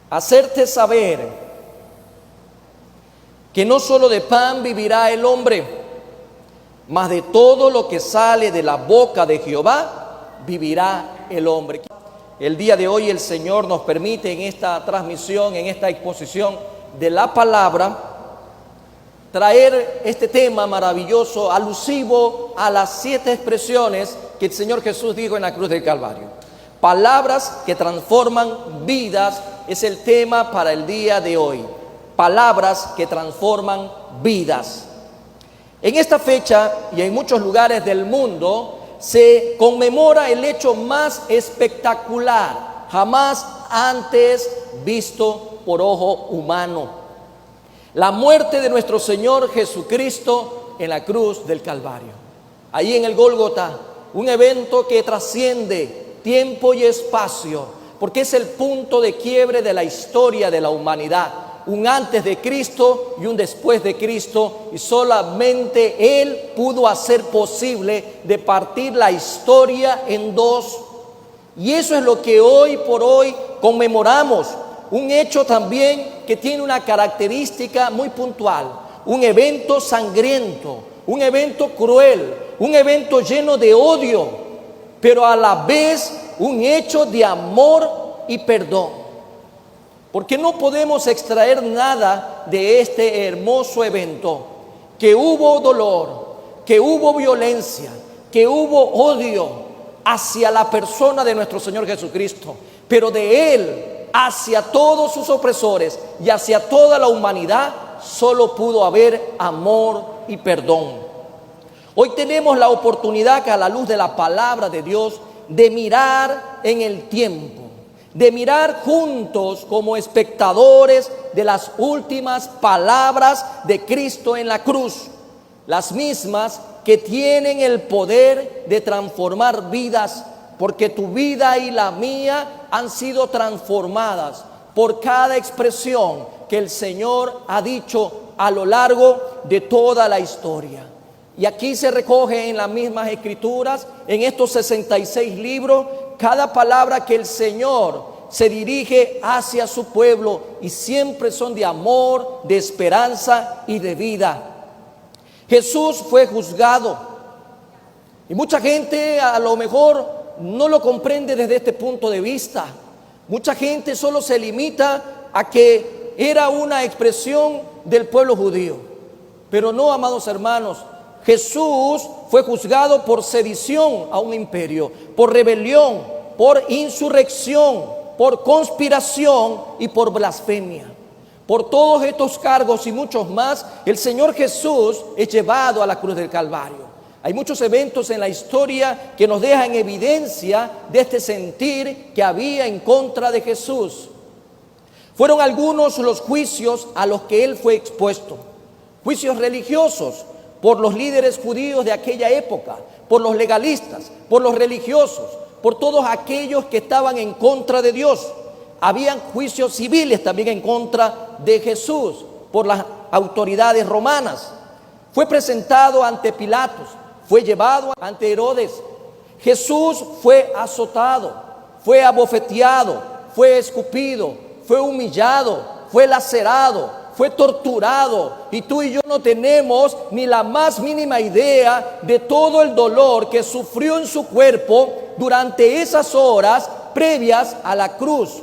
Hacerte saber que no solo de pan vivirá el hombre, mas de todo lo que sale de la boca de Jehová vivirá el hombre. El día de hoy el Señor nos permite en esta transmisión, en esta exposición de la palabra, traer este tema maravilloso, alusivo a las 7 expresiones que el Señor Jesús dijo en la cruz del Calvario. Palabras que transforman vidas es el tema para el día de hoy. Palabras que transforman vidas. En esta fecha y en muchos lugares del mundo se conmemora el hecho más espectacular jamás antes visto por ojo humano: la muerte de nuestro Señor Jesucristo en la cruz del Calvario. Ahí en el Gólgota, un evento que trasciende tiempo y espacio, porque es el punto de quiebre de la historia de la humanidad. Un antes de Cristo y un después de Cristo, y solamente Él pudo hacer posible de partir la historia en dos. Y eso es lo que hoy por hoy conmemoramos, un hecho también que tiene una característica muy puntual, un evento sangriento, un evento cruel, un evento lleno de odio, pero a la vez un hecho de amor y perdón. Porque no podemos extraer nada de este hermoso evento: que hubo dolor, que hubo violencia, que hubo odio hacia la persona de nuestro Señor Jesucristo, pero de Él hacia todos sus opresores y hacia toda la humanidad solo pudo haber amor y perdón. Hoy tenemos la oportunidad, que a la luz de la palabra de Dios, de mirar en el tiempo, de mirar juntos como espectadores de las últimas palabras de Cristo en la cruz, las mismas que tienen el poder de transformar vidas, porque tu vida y la mía han sido transformadas por cada expresión que el Señor ha dicho a lo largo de toda la historia. Y aquí se recoge en las mismas escrituras, en estos 66 libros, cada palabra que el Señor se dirige hacia su pueblo, y siempre son de amor, de esperanza y de vida. Jesús fue juzgado, y mucha gente a lo mejor no lo comprende desde este punto de vista. Mucha gente solo se limita a que era una expresión del pueblo judío. Pero no, amados hermanos, Jesús fue juzgado por sedición a un imperio, por rebelión, por insurrección, por conspiración y por blasfemia. Por todos estos cargos y muchos más, el Señor Jesús es llevado a la cruz del Calvario. Hay muchos eventos en la historia que nos dejan evidencia de este sentir que había en contra de Jesús. Fueron algunos los juicios a los que Él fue expuesto. Juicios religiosos por los líderes judíos de aquella época, por los legalistas, por los religiosos, por todos aquellos que estaban en contra de Dios. Habían juicios civiles también en contra de Jesús por las autoridades romanas. Fue presentado ante Pilatos, fue llevado ante Herodes. Jesús fue azotado, fue abofeteado, fue escupido, fue humillado, fue lacerado, fue torturado, y tú y yo no tenemos ni la más mínima idea de todo el dolor que sufrió en su cuerpo durante esas horas previas a la cruz.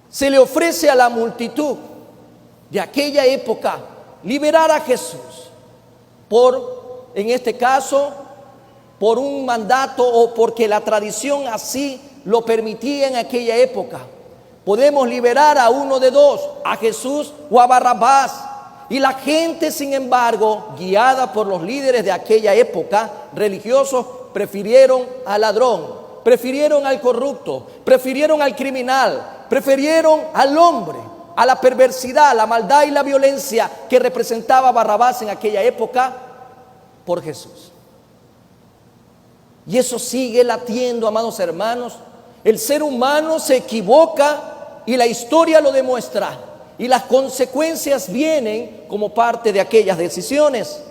Se le ofrece a la multitud de aquella época liberar a Jesús en este caso, por un mandato o porque la tradición así lo permitía en aquella época. Podemos liberar a uno de dos, a Jesús o a Barrabás. Y la gente, sin embargo, guiada por los líderes de aquella época, religiosos, prefirieron al ladrón, prefirieron al corrupto, prefirieron al criminal, prefirieron al hombre, a la perversidad, la maldad y la violencia que representaba Barrabás en aquella época, por Jesús. Y eso sigue latiendo, amados hermanos. El ser humano se equivoca y la historia lo demuestra. Y las consecuencias vienen como parte de aquellas decisiones.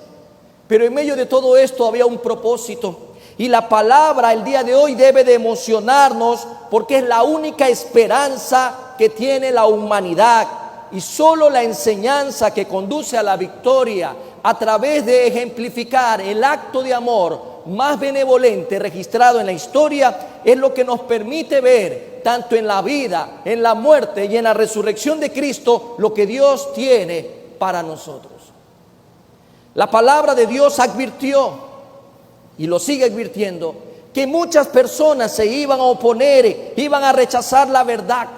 Pero en medio de todo esto había un propósito. Y la palabra el día de hoy debe de emocionarnos porque es la única esperanza que tiene la humanidad. Y solo la enseñanza que conduce a la victoria a través de ejemplificar el acto de amor más benevolente registrado en la historia es lo que nos permite ver tanto en la vida, en la muerte y en la resurrección de Cristo lo que Dios tiene para nosotros. La palabra de Dios advirtió y lo sigue advirtiendo que muchas personas se iban a oponer, iban a rechazar la verdad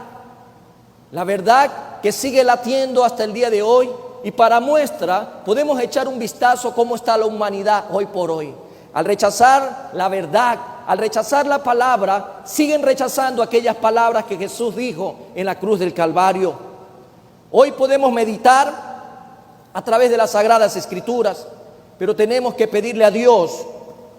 que sigue latiendo hasta el día de hoy. Y para muestra podemos echar un vistazo cómo está la humanidad hoy por hoy. Al rechazar la verdad, al rechazar la palabra, siguen rechazando aquellas palabras que Jesús dijo en la cruz del Calvario. Hoy podemos meditar a través de las Sagradas Escrituras, pero tenemos que pedirle a Dios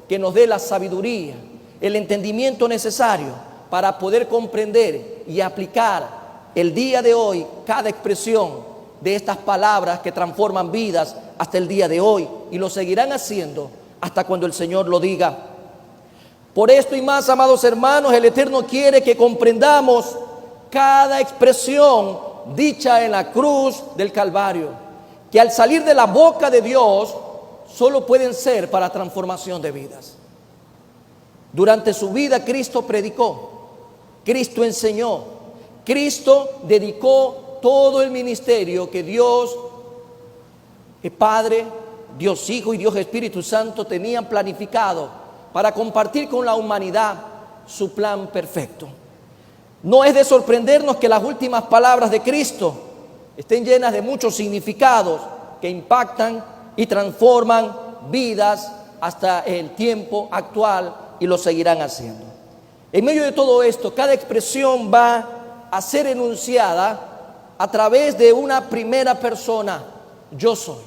que nos dé la sabiduría, el entendimiento necesario para poder comprender y aplicar el día de hoy cada expresión de estas palabras que transforman vidas hasta el día de hoy, y lo seguirán haciendo hasta cuando el Señor lo diga. Por esto y más, amados hermanos, el Eterno quiere que comprendamos cada expresión dicha en la cruz del Calvario, que al salir de la boca de Dios solo pueden ser para transformación de vidas. Durante su vida Cristo predicó, Cristo enseñó, Cristo dedicó todo el ministerio que Dios, el Padre, Dios Hijo y Dios Espíritu Santo tenían planificado para compartir con la humanidad su plan perfecto. No es de sorprendernos que las últimas palabras de Cristo estén llenas de muchos significados que impactan y transforman vidas hasta el tiempo actual, y lo seguirán haciendo. En medio de todo esto, cada expresión va a ser enunciada a través de una primera persona: yo soy.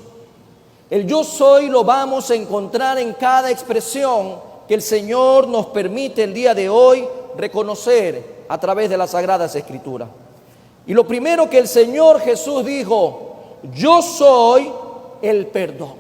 El yo soy lo vamos a encontrar en cada expresión que el Señor nos permite el día de hoy reconocer a través de las Sagradas Escrituras. Y lo primero que el Señor Jesús dijo: yo soy el perdón.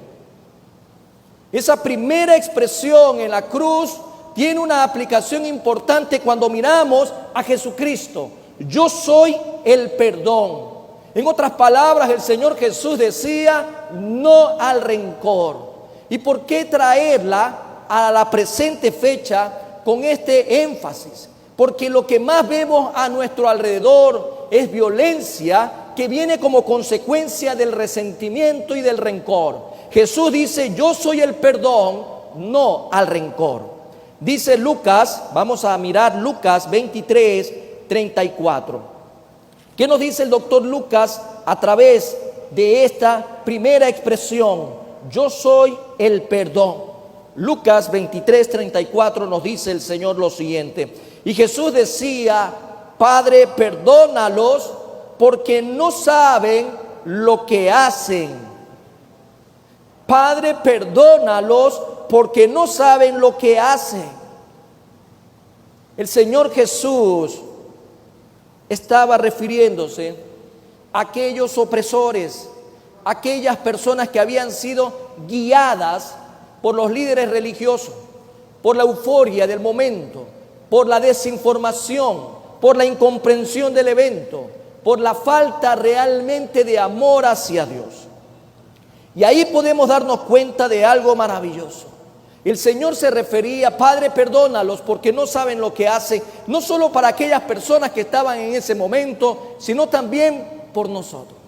Esa primera expresión en la cruz tiene una aplicación importante cuando miramos a Jesucristo. Yo soy el perdón. En otras palabras, el Señor Jesús decía no al rencor. ¿Y por qué traerla a la presente fecha con este énfasis? Porque lo que más vemos a nuestro alrededor es violencia que viene como consecuencia del resentimiento y del rencor. Jesús dice: yo soy el perdón, no al rencor. Dice Lucas, vamos a mirar Lucas 23:34. ¿Qué nos dice el doctor Lucas a través de esta primera expresión? Yo soy el perdón. Lucas 23:34 nos dice el Señor lo siguiente: y Jesús decía: Padre, perdónalos porque no saben lo que hacen. Padre, perdónalos porque no saben lo que hacen. El Señor Jesús estaba refiriéndose a aquellos opresores, aquellas personas que habían sido guiadas por los líderes religiosos, por la euforia del momento, por la desinformación, por la incomprensión del evento, por la falta realmente de amor hacia Dios. Y ahí podemos darnos cuenta de algo maravilloso. El Señor se refería: Padre, perdónalos porque no saben lo que hacen, no solo para aquellas personas que estaban en ese momento, sino también por nosotros.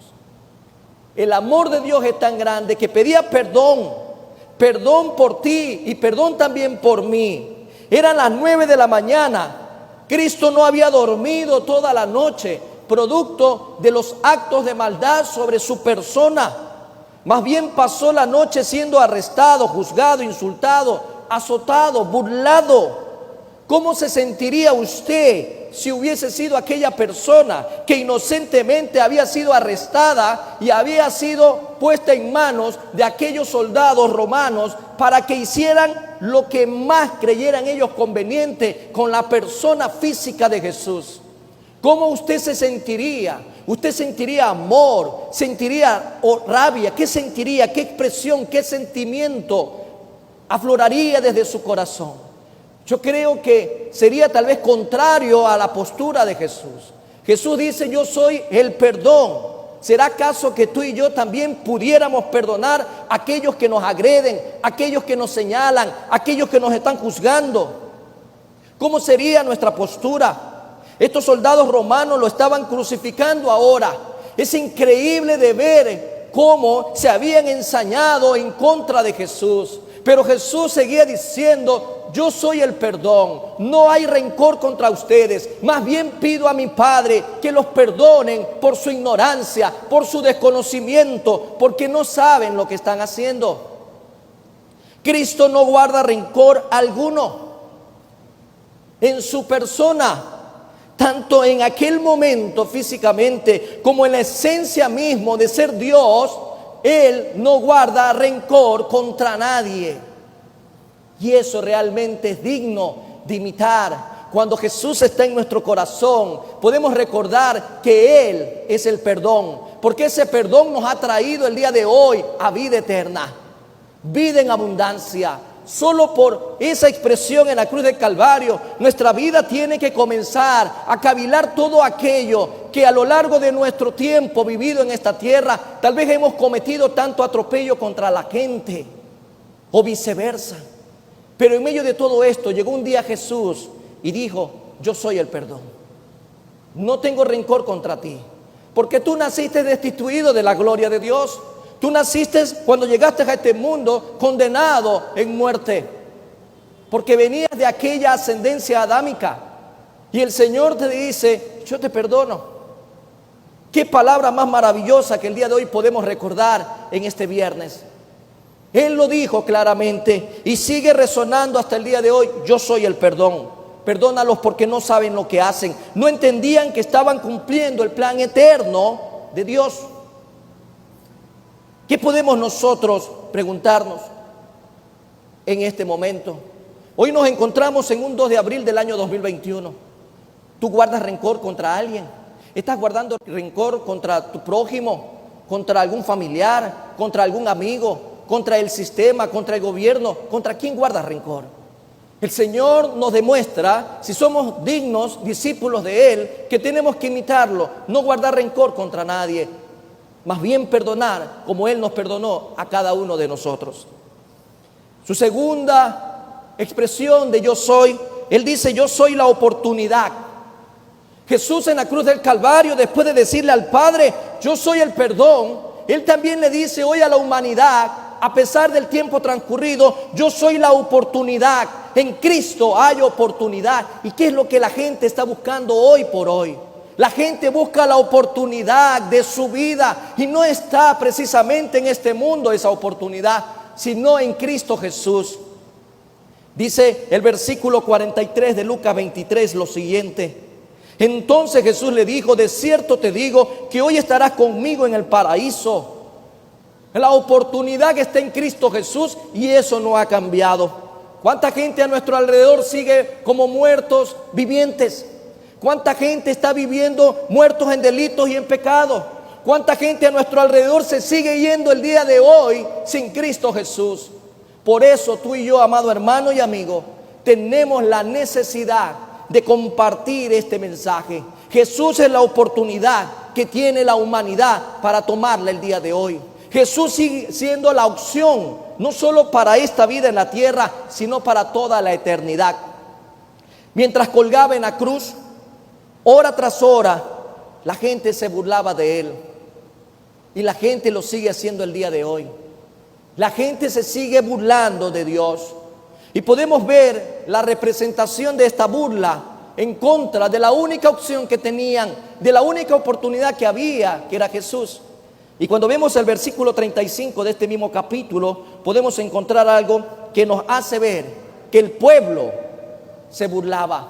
El amor de Dios es tan grande que pedía perdón, perdón por ti y perdón también por mí. Eran las 9 de la mañana, Cristo no había dormido toda la noche, producto de los actos de maldad sobre su persona. Más bien pasó la noche siendo arrestado, juzgado, insultado, azotado, burlado. ¿Cómo se sentiría usted si hubiese sido aquella persona que inocentemente había sido arrestada y había sido puesta en manos de aquellos soldados romanos para que hicieran lo que más creyeran ellos conveniente con la persona física de Jesús? ¿Cómo usted se sentiría? ¿Usted sentiría amor? ¿Sentiría rabia? ¿Qué sentiría? ¿Qué expresión? ¿Qué sentimiento afloraría desde su corazón? Yo creo que sería tal vez contrario a la postura de Jesús. Jesús dice: yo soy el perdón. ¿Será acaso que tú y yo también pudiéramos perdonar a aquellos que nos agreden, a aquellos que nos señalan, a aquellos que nos están juzgando? ¿Cómo sería nuestra postura? Estos soldados romanos lo estaban crucificando ahora. Es increíble de ver cómo se habían ensañado en contra de Jesús. Pero Jesús seguía diciendo: yo soy el perdón, no hay rencor contra ustedes. Más bien pido a mi Padre que los perdonen por su ignorancia, por su desconocimiento, porque no saben lo que están haciendo. Cristo no guarda rencor alguno en su persona, tanto en aquel momento físicamente como en la esencia mismo de ser Dios. Él no guarda rencor contra nadie. Y eso realmente es digno de imitar. Cuando Jesús está en nuestro corazón, podemos recordar que Él es el perdón, porque ese perdón nos ha traído el día de hoy a vida eterna, vida en abundancia. Solo por esa expresión en la cruz del Calvario, nuestra vida tiene que comenzar a cavilar todo aquello que a lo largo de nuestro tiempo vivido en esta tierra, tal vez hemos cometido tanto atropello contra la gente o viceversa. Pero en medio de todo esto llegó un día Jesús y dijo: yo soy el perdón. No tengo rencor contra ti, porque tú naciste destituido de la gloria de Dios. Tú naciste cuando llegaste a este mundo condenado en muerte, porque venías de aquella ascendencia adámica. Y el Señor te dice: yo te perdono. Qué palabra más maravillosa que el día de hoy podemos recordar en este viernes. Él lo dijo claramente y sigue resonando hasta el día de hoy: yo soy el perdón. Perdónalos porque no saben lo que hacen. No entendían que estaban cumpliendo el plan eterno de Dios. ¿Qué podemos nosotros preguntarnos en este momento? Hoy nos encontramos en un 2 de abril del año 2021. ¿Tú guardas rencor contra alguien? ¿Estás guardando rencor contra tu prójimo, contra algún familiar, contra algún amigo, contra el sistema, contra el gobierno? ¿Contra quién guardas rencor? El Señor nos demuestra, si somos dignos discípulos de Él, que tenemos que imitarlo, no guardar rencor contra nadie, más bien perdonar como Él nos perdonó a cada uno de nosotros. Su segunda expresión de yo soy, Él dice: yo soy la oportunidad. Jesús en la cruz del Calvario, después de decirle al Padre: yo soy el perdón, Él también le dice hoy a la humanidad, a pesar del tiempo transcurrido: yo soy la oportunidad. En Cristo hay oportunidad. ¿Y qué es lo que la gente está buscando hoy por hoy? La gente busca la oportunidad de su vida y no está precisamente en este mundo esa oportunidad, sino en Cristo Jesús. Dice el versículo 43 de Lucas 23 lo siguiente: entonces Jesús le dijo: de cierto te digo que hoy estarás conmigo en el paraíso. La oportunidad que está en Cristo Jesús, y eso no ha cambiado. ¿Cuánta gente a nuestro alrededor sigue como muertos vivientes? ¿Cuánta gente está viviendo muertos en delitos y en pecado? ¿Cuánta gente a nuestro alrededor se sigue yendo el día de hoy sin Cristo Jesús? Por eso tú y yo, amado hermano y amigo, tenemos la necesidad de compartir este mensaje. Jesús es la oportunidad que tiene la humanidad para tomarla el día de hoy. Jesús sigue siendo la opción, no solo para esta vida en la tierra, sino para toda la eternidad. Mientras colgaba en la cruz, hora tras hora, la gente se burlaba de Él. Y la gente lo sigue haciendo el día de hoy. La gente se sigue burlando de Dios. Y podemos ver la representación de esta burla en contra de la única opción que tenían, de la única oportunidad que había, que era Jesús. Y cuando vemos el versículo 35 de este mismo capítulo, podemos encontrar algo que nos hace ver que el pueblo se burlaba.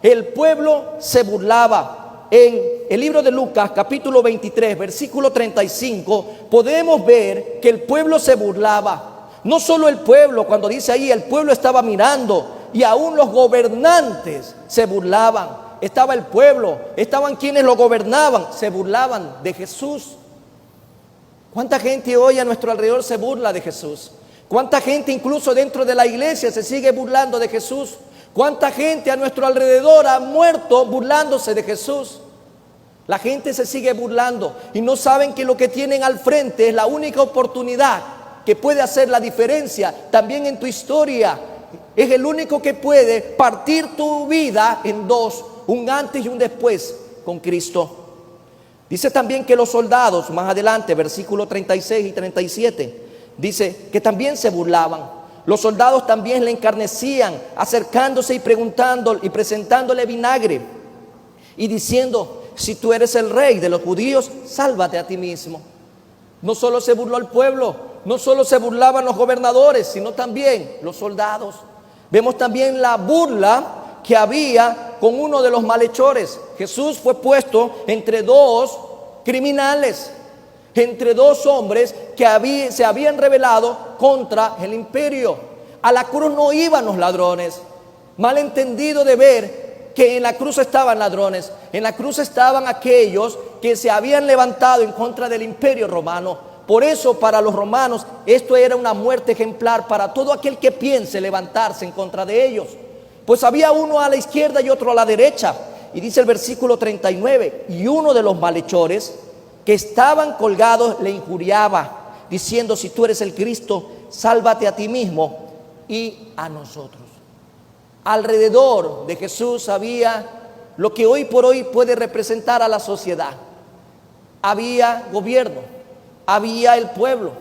El pueblo se burlaba. En el libro de Lucas, capítulo 23, versículo 35, podemos ver que el pueblo se burlaba. No solo el pueblo, cuando dice ahí, el pueblo estaba mirando, y aún los gobernantes se burlaban. Estaba el pueblo, estaban quienes lo gobernaban, se burlaban de Jesús. ¿Cuánta gente hoy a nuestro alrededor se burla de Jesús? ¿Cuánta gente incluso dentro de la iglesia se sigue burlando de Jesús? ¿Cuánta gente a nuestro alrededor ha muerto burlándose de Jesús? La gente se sigue burlando y no saben que lo que tienen al frente es la única oportunidad que puede hacer la diferencia también en tu historia. Es el único que puede partir tu vida en dos, un antes y un después con Cristo. Dice también que los soldados, más adelante, versículos 36 y 37, dice que también se burlaban. Los soldados también le encarnecían, acercándose y preguntando y presentándole vinagre y diciendo: si tú eres el rey de los judíos, sálvate a ti mismo. No solo se burló el pueblo, no solo se burlaban los gobernadores, sino también los soldados. Vemos también la burla que había con uno de los malhechores. Jesús fue puesto entre dos criminales, entre dos hombres que se habían rebelado contra el imperio. A la cruz no iban los ladrones. Malentendido de ver que en la cruz estaban ladrones. En la cruz estaban aquellos que se habían levantado en contra del imperio romano. Por eso para los romanos esto era una muerte ejemplar para todo aquel que piense levantarse en contra de ellos. Pues había uno a la izquierda y otro a la derecha. Y dice el versículo 39, y uno de los malhechores que estaban colgados le injuriaba, diciendo: si tú eres el Cristo, sálvate a ti mismo y a nosotros. Alrededor de Jesús había lo que hoy por hoy puede representar a la sociedad. Había gobierno, había el pueblo,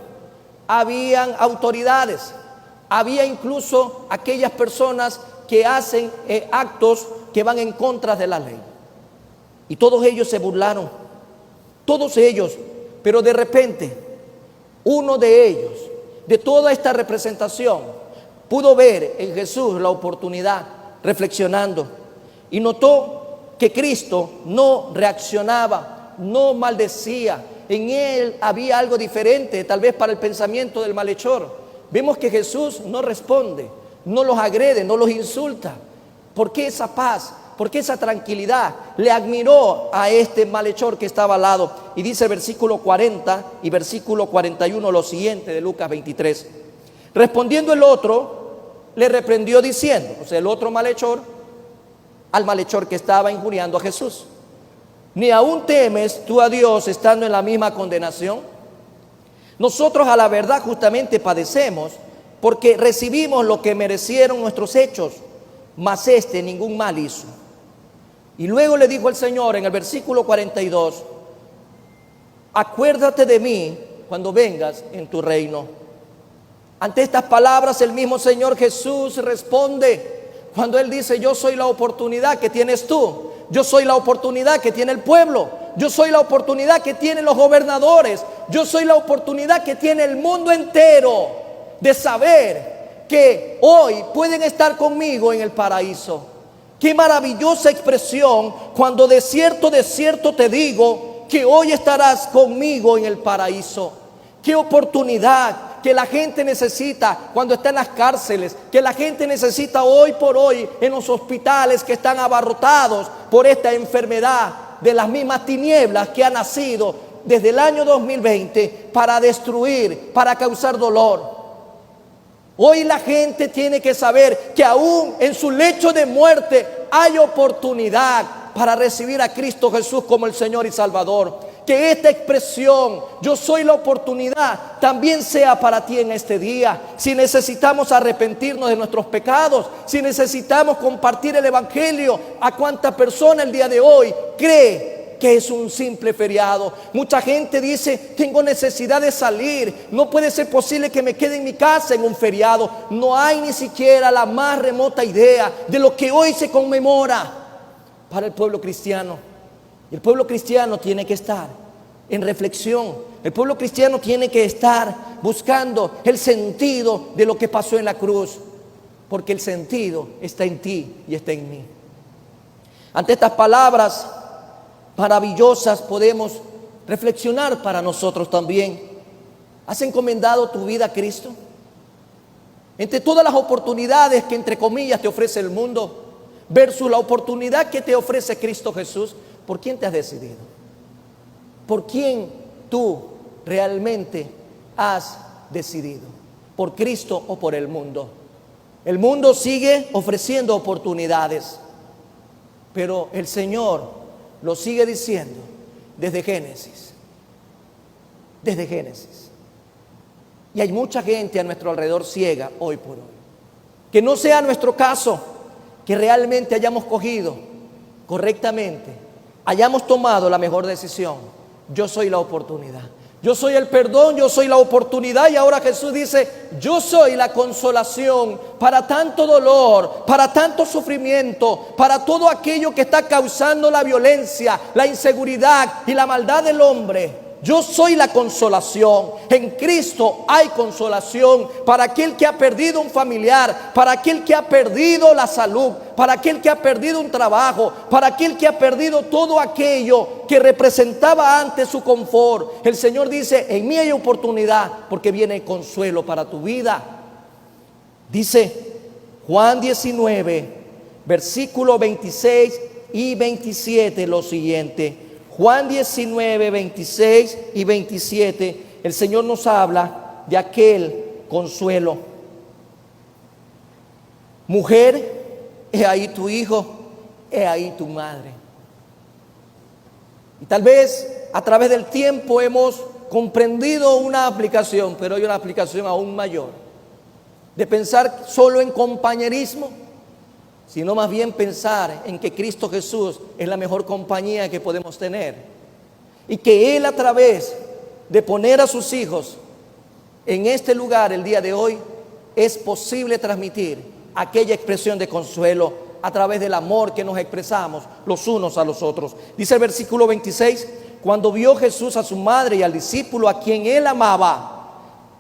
habían autoridades, había incluso aquellas personas que hacen actos que van en contra de la ley. Y todos ellos se burlaron, todos ellos. Pero de repente, uno de ellos, de toda esta representación, pudo ver en Jesús la oportunidad, reflexionando, y notó que Cristo no reaccionaba, no maldecía. En él había algo diferente, tal vez para el pensamiento del malhechor. Vemos que Jesús no responde, no los agrede, no los insulta. ¿Por qué esa paz? ¿Por qué esa tranquilidad? Le admiró a este malhechor que estaba al lado. Y dice el versículo 40 y versículo 41 lo siguiente de Lucas 23. Respondiendo el otro, le reprendió diciendo, o sea, el otro malhechor, al malhechor que estaba injuriando a Jesús: ¿ni aún temes tú a Dios estando en la misma condenación? Nosotros a la verdad justamente padecemos, porque recibimos lo que merecieron nuestros hechos, mas este ningún mal hizo. Y luego le dijo el Señor en el versículo 42: acuérdate de mí cuando vengas en tu reino. Ante estas palabras el mismo Señor Jesús responde cuando Él dice: yo soy la oportunidad que tienes tú, yo soy la oportunidad que tiene el pueblo, yo soy la oportunidad que tienen los gobernadores, yo soy la oportunidad que tiene el mundo entero de saber que hoy pueden estar conmigo en el paraíso. Qué maravillosa expresión cuando de cierto te digo que hoy estarás conmigo en el paraíso. Qué oportunidad que la gente necesita cuando está en las cárceles, que la gente necesita hoy por hoy en los hospitales que están abarrotados por esta enfermedad de las mismas tinieblas que ha nacido desde el año 2020 para destruir, para causar dolor. Hoy la gente tiene que saber que aún en su lecho de muerte hay oportunidad para recibir a Cristo Jesús como el Señor y Salvador. Que esta expresión, yo soy la oportunidad, también sea para ti en este día. Si necesitamos arrepentirnos de nuestros pecados, si necesitamos compartir el Evangelio, a cuánta persona el día de hoy cree que es un simple feriado. Mucha gente dice: tengo necesidad de salir, no puede ser posible que me quede en mi casa en un feriado. No hay ni siquiera la más remota idea de lo que hoy se conmemora para el pueblo cristiano. El pueblo cristiano tiene que estar en reflexión. El pueblo cristiano tiene que estar buscando el sentido de lo que pasó en la cruz. porque el sentido está en ti y está en mí. Ante estas palabras maravillosas podemos reflexionar para nosotros también. ¿Has encomendado tu vida a Cristo? Entre todas las oportunidades que entre comillas te ofrece el mundo versus la oportunidad que te ofrece Cristo Jesús, ¿por quién te has decidido? ¿Por quién tú realmente has decidido? ¿Por Cristo o por el mundo? El mundo sigue ofreciendo oportunidades, pero el Señor lo sigue diciendo desde Génesis. Desde Génesis. Y hay mucha gente a nuestro alrededor ciega hoy por hoy. Que no sea nuestro caso, que realmente hayamos cogido correctamente, hayamos tomado la mejor decisión. Yo soy la oportunidad. Yo soy el perdón, yo soy la oportunidad. Y ahora Jesús dice, yo soy la consolación para tanto dolor, para tanto sufrimiento, para todo aquello que está causando la violencia, la inseguridad y la maldad del hombre. Yo soy la consolación. En Cristo hay consolación para aquel que ha perdido un familiar, para aquel que ha perdido la salud, para aquel que ha perdido un trabajo, para aquel que ha perdido todo aquello que representaba antes su confort. El Señor dice, en mí hay oportunidad porque viene consuelo para tu vida. Dice Juan 19, versículo 26 y 27 lo siguiente. Juan 19, 26 y 27, el Señor nos habla de aquel consuelo. Mujer, he ahí tu hijo, he ahí tu madre. Y tal vez a través del tiempo hemos comprendido una aplicación, pero hay una aplicación aún mayor, de pensar solo en compañerismo, sino más bien pensar en que Cristo Jesús es la mejor compañía que podemos tener y que Él, a través de poner a sus hijos en este lugar el día de hoy, es posible transmitir aquella expresión de consuelo a través del amor que nos expresamos los unos a los otros. Dice el versículo 26, cuando vio Jesús a su madre y al discípulo a quien Él amaba,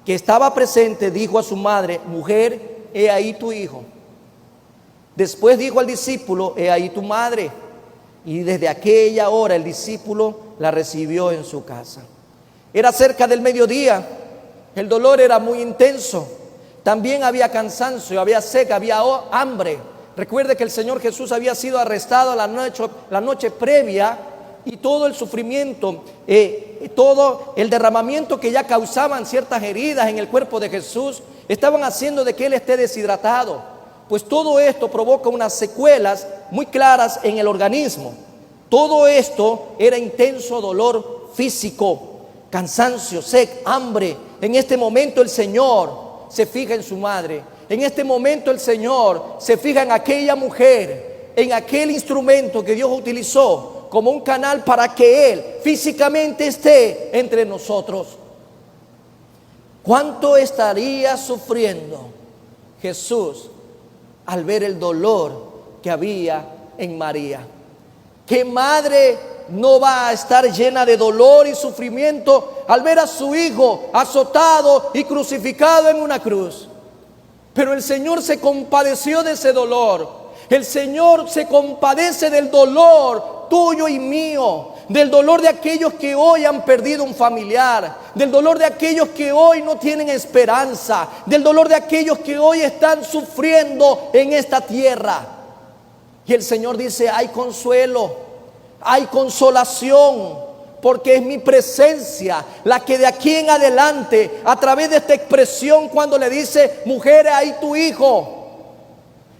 que estaba presente, dijo a su madre, mujer, he ahí tu hijo. Después dijo al discípulo, he ahí tu madre. Y desde aquella hora el discípulo la recibió en su casa. Era cerca del mediodía, el dolor era muy intenso. También había cansancio, había sed, había hambre. Recuerde que el Señor Jesús había sido arrestado la noche previa, y todo el sufrimiento, todo el derramamiento que ya causaban ciertas heridas en el cuerpo de Jesús, estaban haciendo de que Él esté deshidratado. Pues todo esto provoca unas secuelas muy claras en el organismo. Todo esto era intenso dolor físico, cansancio, sed, hambre. En este momento el Señor se fija en su madre. En este momento el Señor se fija en aquella mujer, en aquel instrumento que Dios utilizó como un canal para que Él físicamente esté entre nosotros. ¿Cuánto estaría sufriendo Jesús al ver el dolor que había en María? ¿Qué madre no va a estar llena de dolor y sufrimiento al ver a su hijo azotado y crucificado en una cruz? Pero el Señor se compadeció de ese dolor. El Señor se compadece del dolor tuyo y mío, del dolor de aquellos que hoy han perdido un familiar, del dolor de aquellos que hoy no tienen esperanza, del dolor de aquellos que hoy están sufriendo en esta tierra. Y el Señor dice, hay consuelo, hay consolación, porque es mi presencia la que de aquí en adelante, a través de esta expresión, cuando le dice, mujer, ahí tu hijo,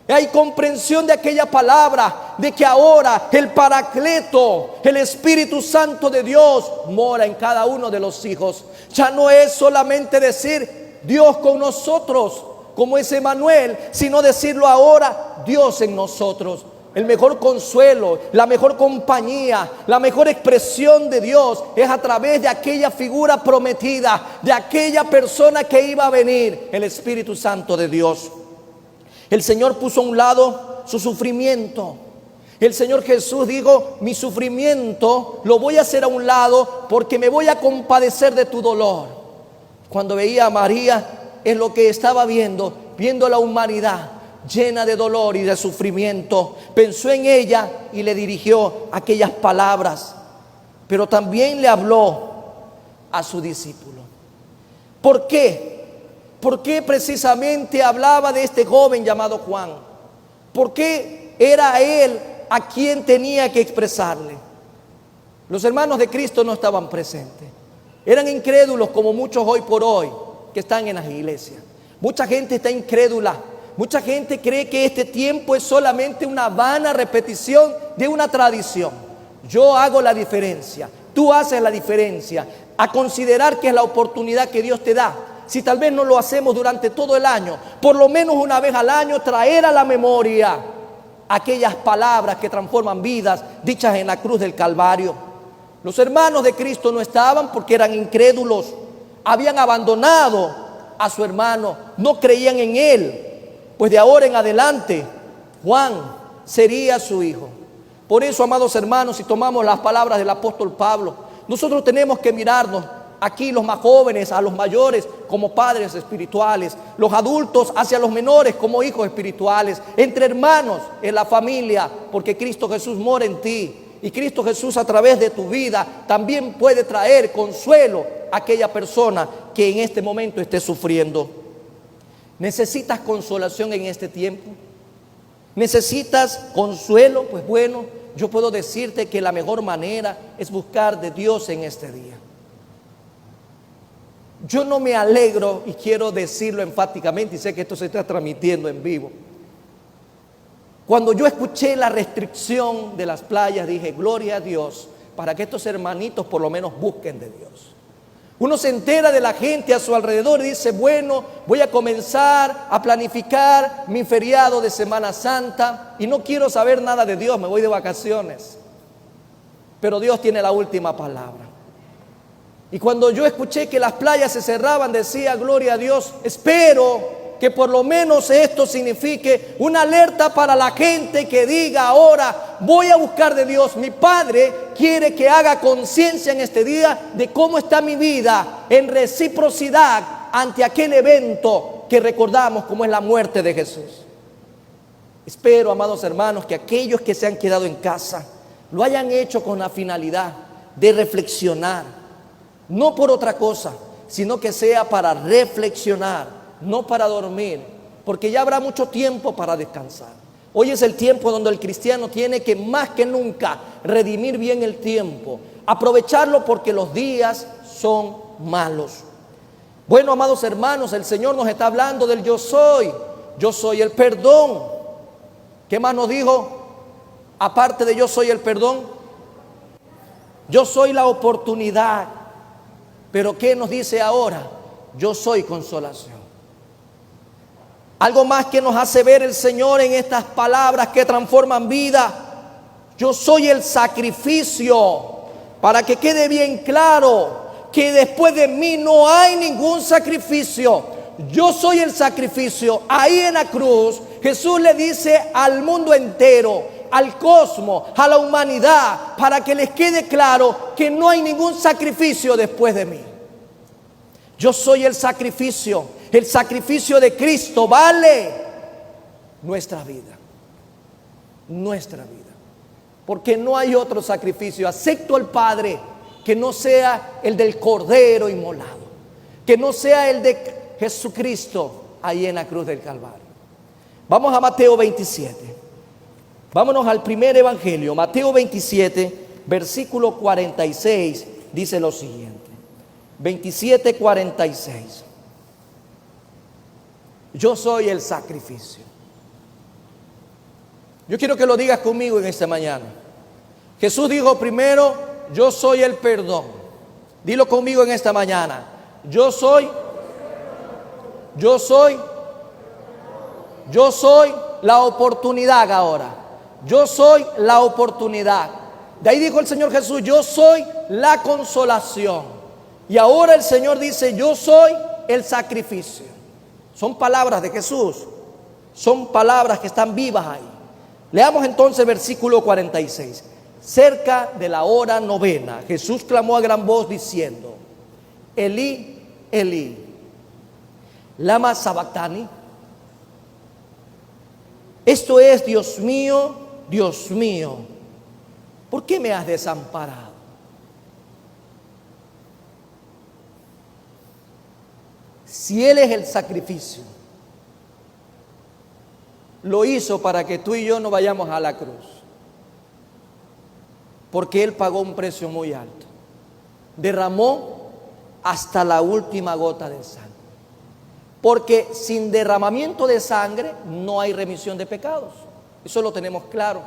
hay comprensión de aquella palabra, de que ahora el Paracleto, el Espíritu Santo de Dios, mora en cada uno de los hijos. Ya no es solamente decir Dios con nosotros, como es Emmanuel, sino decirlo ahora, Dios en nosotros. El mejor consuelo, la mejor compañía, la mejor expresión de Dios es a través de aquella figura prometida, de aquella persona que iba a venir, el Espíritu Santo de Dios. El Señor puso a un lado su sufrimiento. El Señor Jesús dijo, mi sufrimiento lo voy a hacer a un lado porque me voy a compadecer de tu dolor. Cuando veía a María, es lo que estaba viendo la humanidad, llena de dolor y de sufrimiento. Pensó en ella y le dirigió aquellas palabras, pero también le habló a su discípulo. ¿Por qué? ¿Por qué precisamente hablaba de este joven llamado Juan? ¿Por qué era él a quien tenía que expresarle? Los hermanos de Cristo no estaban presentes. Eran incrédulos como muchos hoy por hoy que están en las iglesias. Mucha gente está incrédula. Mucha gente cree que este tiempo es solamente una vana repetición de una tradición. Yo hago la diferencia, tú haces la diferencia. A considerar que es la oportunidad que Dios te da. Si tal vez no lo hacemos durante todo el año, por lo menos una vez al año traer a la memoria aquellas palabras que transforman vidas dichas en la cruz del Calvario. Los hermanos de Cristo no estaban porque eran incrédulos. Habían abandonado a su hermano, no creían en él. Pues de ahora en adelante Juan sería su hijo. Por eso, amados hermanos, si tomamos las palabras del apóstol Pablo, nosotros tenemos que mirarnos aquí, los más jóvenes a los mayores como padres espirituales, los adultos hacia los menores como hijos espirituales, entre hermanos en la familia, porque Cristo Jesús mora en ti y Cristo Jesús a través de tu vida también puede traer consuelo a aquella persona que en este momento esté sufriendo. ¿Necesitas consolación en este tiempo? ¿Necesitas consuelo? Pues bueno, yo puedo decirte que la mejor manera es buscar de Dios en este día. Yo no me alegro, y quiero decirlo enfáticamente, y sé que esto se está transmitiendo en vivo. Cuando yo escuché la restricción de las playas, dije, gloria a Dios, para que estos hermanitos por lo menos busquen de Dios. Uno se entera de la gente a su alrededor y dice, bueno, voy a comenzar a planificar mi feriado de Semana Santa y no quiero saber nada de Dios, me voy de vacaciones. Pero Dios tiene la última palabra. Y cuando yo escuché que las playas se cerraban, decía, gloria a Dios, espero que por lo menos esto signifique una alerta para la gente que diga ahora, voy a buscar de Dios. Mi Padre quiere que haga conciencia en este día de cómo está mi vida en reciprocidad ante aquel evento que recordamos como es la muerte de Jesús. Espero, amados hermanos, que aquellos que se han quedado en casa lo hayan hecho con la finalidad de reflexionar, no por otra cosa, sino que sea para reflexionar, no para dormir, porque ya habrá mucho tiempo para descansar. Hoy es el tiempo donde el cristiano tiene que más que nunca redimir bien el tiempo, aprovecharlo porque los días son malos. Bueno, amados hermanos, el Señor nos está hablando del yo soy el perdón. ¿Qué más nos dijo? Aparte de yo soy el perdón, yo soy la oportunidad. Pero ¿qué nos dice ahora? Yo soy consolación. Algo más que nos hace ver el Señor en estas palabras que transforman vida. Yo soy el sacrificio, para que quede bien claro que después de mí no hay ningún sacrificio. Yo soy el sacrificio. Ahí en la cruz Jesús le dice al mundo entero, al cosmos, a la humanidad, para que les quede claro que no hay ningún sacrificio después de mí. Yo soy el sacrificio de Cristo vale nuestra vida, porque no hay otro sacrificio, excepto el Padre, que no sea el del Cordero inmolado, que no sea el de Jesucristo ahí en la cruz del Calvario. Vamos a Mateo 27, vámonos al primer evangelio. Mateo 27, versículo 46, dice lo siguiente. 27:46. Yo soy el sacrificio. Yo quiero que lo digas conmigo en esta mañana. Jesús dijo primero, yo soy el perdón. Dilo conmigo en esta mañana. Yo soy la oportunidad ahora. Yo soy la oportunidad. De ahí dijo el Señor Jesús, yo soy la consolación. Y ahora el Señor dice, yo soy el sacrificio. Son palabras de Jesús. Son palabras que están vivas ahí. Leamos entonces versículo 46. Cerca de la hora novena, Jesús clamó a gran voz diciendo, Elí, Elí, lama sabactani. Esto es, Dios mío, ¿por qué me has desamparado? Si Él es el sacrificio, lo hizo para que tú y yo no vayamos a la cruz, porque Él pagó un precio muy alto, derramó hasta la última gota de sangre, porque sin derramamiento de sangre no hay remisión de pecados, eso lo tenemos claro.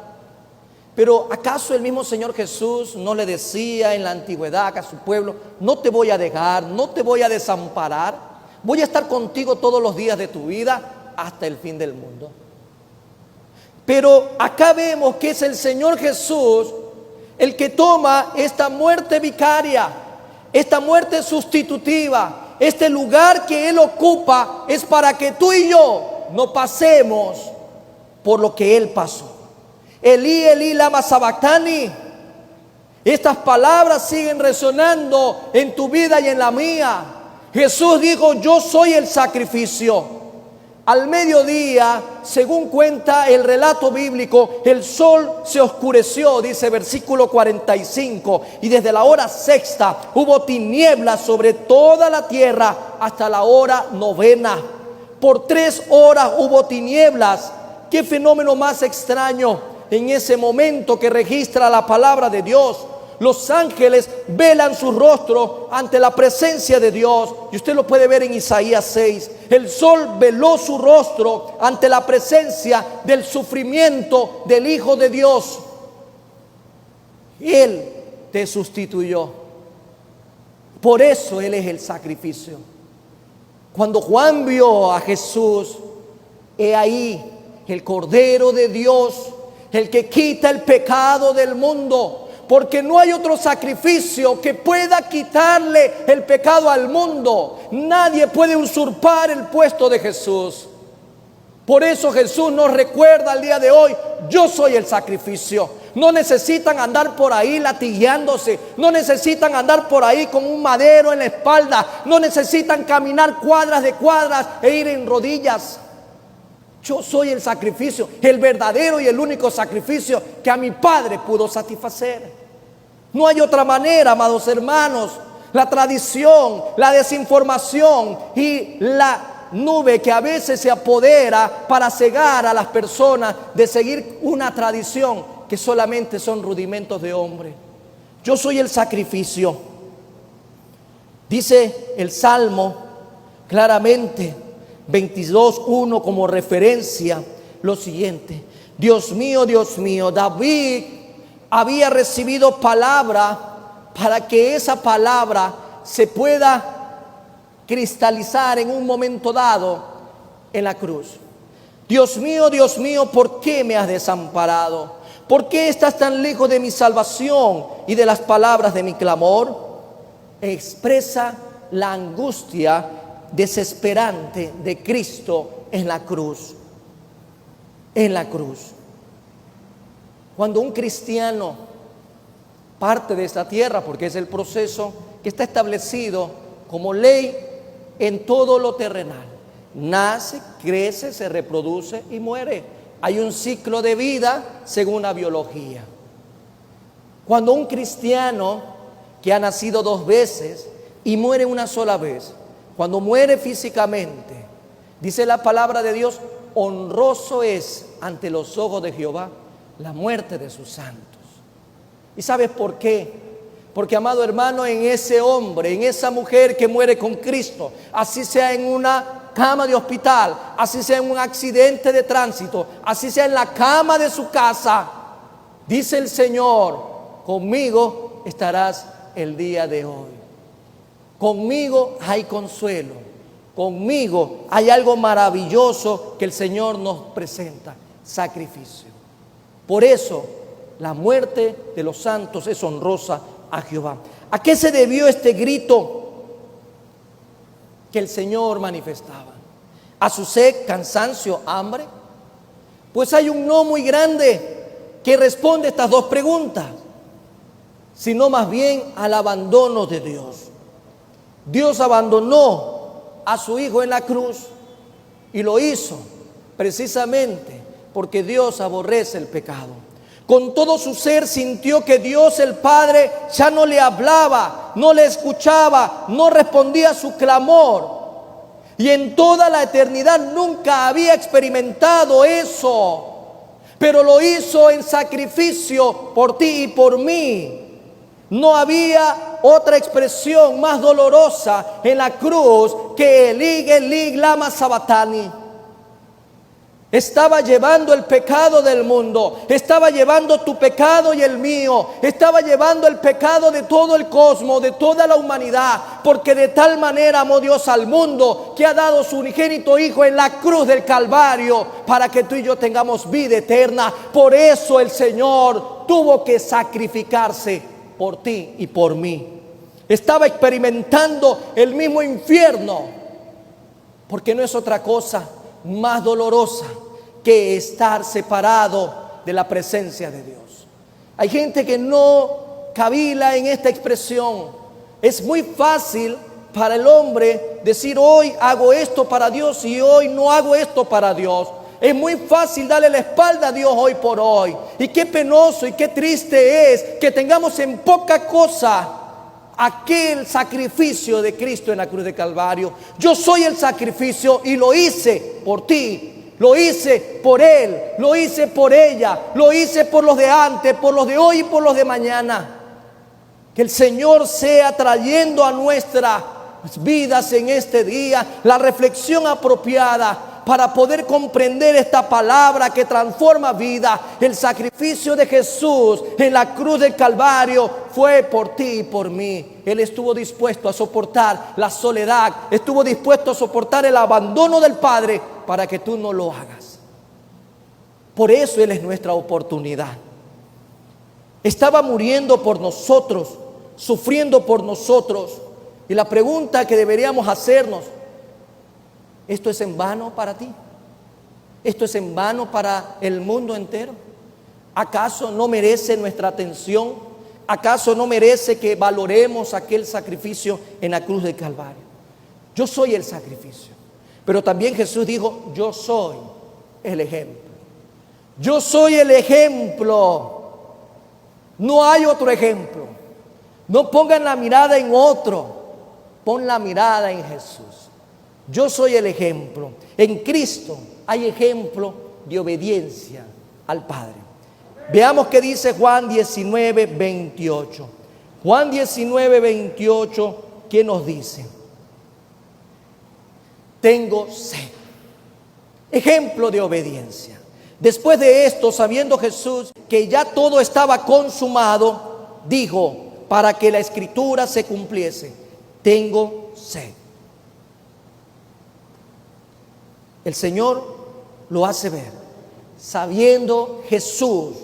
Pero ¿acaso el mismo Señor Jesús no le decía en la antigüedad a su pueblo: no te voy a dejar, no te voy a desamparar, voy a estar contigo todos los días de tu vida hasta el fin del mundo? Pero acá vemos que es el Señor Jesús el que toma esta muerte vicaria, esta muerte sustitutiva, este lugar que Él ocupa es para que tú y yo no pasemos por lo que Él pasó. Elí, Elí, lama sabactani. Estas palabras siguen resonando en tu vida y en la mía. Jesús dijo: yo soy el sacrificio. Al mediodía, según cuenta el relato bíblico, el sol se oscureció, dice versículo 45, y desde la hora sexta hubo tinieblas sobre toda la tierra hasta la hora novena. Por 3 horas hubo tinieblas. ¿Qué fenómeno más extraño? En ese momento que registra la palabra de Dios, los ángeles velan su rostro ante la presencia de Dios. Y usted lo puede ver en Isaías 6. El sol veló su rostro ante la presencia del sufrimiento del Hijo de Dios. Él te sustituyó. Por eso Él es el sacrificio. Cuando Juan vio a Jesús, he ahí el Cordero de Dios, el que quita el pecado del mundo. Porque no hay otro sacrificio que pueda quitarle el pecado al mundo. Nadie puede usurpar el puesto de Jesús. Por eso Jesús nos recuerda al día de hoy: yo soy el sacrificio. No necesitan andar por ahí latigueándose, no necesitan andar por ahí con un madero en la espalda, no necesitan caminar cuadras de cuadras e ir en rodillas. Yo soy el sacrificio, el verdadero y el único sacrificio que a mi Padre pudo satisfacer. No hay otra manera, amados hermanos. La tradición, la desinformación y la nube que a veces se apodera para cegar a las personas de seguir una tradición que solamente son rudimentos de hombre. Yo soy el sacrificio. Dice el Salmo claramente, 22:1 como referencia, lo siguiente: Dios mío, David había recibido palabra para que esa palabra se pueda cristalizar en un momento dado en la cruz. Dios mío, ¿por qué me has desamparado? ¿Por qué estás tan lejos de mi salvación y de las palabras de mi clamor? Expresa la angustia desesperante de Cristo en la cruz. En la cruz. Cuando un cristiano parte de esta tierra, porque es el proceso que está establecido como ley en todo lo terrenal, nace, crece, se reproduce y muere. Hay un ciclo de vida según la biología. Cuando un cristiano que ha nacido 2 veces y muere una sola vez, cuando muere físicamente, dice la palabra de Dios: honroso es ante los ojos de Jehová la muerte de sus santos. ¿Y sabes por qué? Porque, amado hermano, en ese hombre, en esa mujer que muere con Cristo, así sea en una cama de hospital, así sea en un accidente de tránsito, así sea en la cama de su casa, dice el Señor: conmigo estarás el día de hoy. Conmigo hay consuelo, conmigo hay algo maravilloso que el Señor nos presenta: sacrificio. Por eso la muerte de los santos es honrosa a Jehová. ¿A qué se debió este grito que el Señor manifestaba? ¿A su sed, cansancio, hambre? Pues hay un no muy grande que responde estas 2 preguntas, sino más bien al abandono de Dios. Dios abandonó a su Hijo en la cruz y lo hizo precisamente porque Dios aborrece el pecado. Con todo su ser sintió que Dios el Padre ya no le hablaba, no le escuchaba, no respondía a su clamor. Y en toda la eternidad nunca había experimentado eso, pero lo hizo en sacrificio por ti y por mí. No había otra expresión más dolorosa en la cruz que Eli lama sabachthani. Estaba llevando el pecado del mundo, estaba llevando tu pecado y el mío, estaba llevando el pecado de todo el cosmos, de toda la humanidad, porque de tal manera amó Dios al mundo que ha dado su unigénito Hijo en la cruz del Calvario para que tú y yo tengamos vida eterna. Por eso el Señor tuvo que sacrificarse por ti y por mí. Estaba experimentando el mismo infierno, porque no es otra cosa más dolorosa que estar separado de la presencia de Dios. Hay gente que no cavila en esta expresión. Es muy fácil para el hombre decir: hoy hago esto para Dios y hoy no hago esto para Dios. Es muy fácil darle la espalda a Dios hoy por hoy. Y qué penoso y qué triste es que tengamos en poca cosa aquel sacrificio de Cristo en la cruz de Calvario. Yo soy el sacrificio y lo hice por ti, lo hice por él, lo hice por ella, lo hice por los de antes, por los de hoy y por los de mañana. Que el Señor sea trayendo a nuestras vidas en este día la reflexión apropiada para poder comprender esta palabra que transforma vida. El sacrificio de Jesús en la cruz del Calvario fue por ti y por mí. Él estuvo dispuesto a soportar la soledad, estuvo dispuesto a soportar el abandono del Padre para que tú no lo hagas. Por eso Él es nuestra oportunidad. Estaba muriendo por nosotros, sufriendo por nosotros. Y la pregunta que deberíamos hacernos: ¿esto es en vano para ti? ¿Esto es en vano para el mundo entero? ¿Acaso no merece nuestra atención? ¿Acaso no merece que valoremos aquel sacrificio en la cruz del Calvario? Yo soy el sacrificio. Pero también Jesús dijo: yo soy el ejemplo. Yo soy el ejemplo. No hay otro ejemplo. No pongan la mirada en otro. Pon la mirada en Jesús. Yo soy el ejemplo. En Cristo hay ejemplo de obediencia al Padre. Veamos qué dice Juan 19, 28. Juan 19, 28, ¿qué nos dice? Tengo sed. Ejemplo de obediencia. Después de esto, sabiendo Jesús que ya todo estaba consumado, dijo, para que la escritura se cumpliese: tengo sed. El Señor lo hace ver, sabiendo Jesús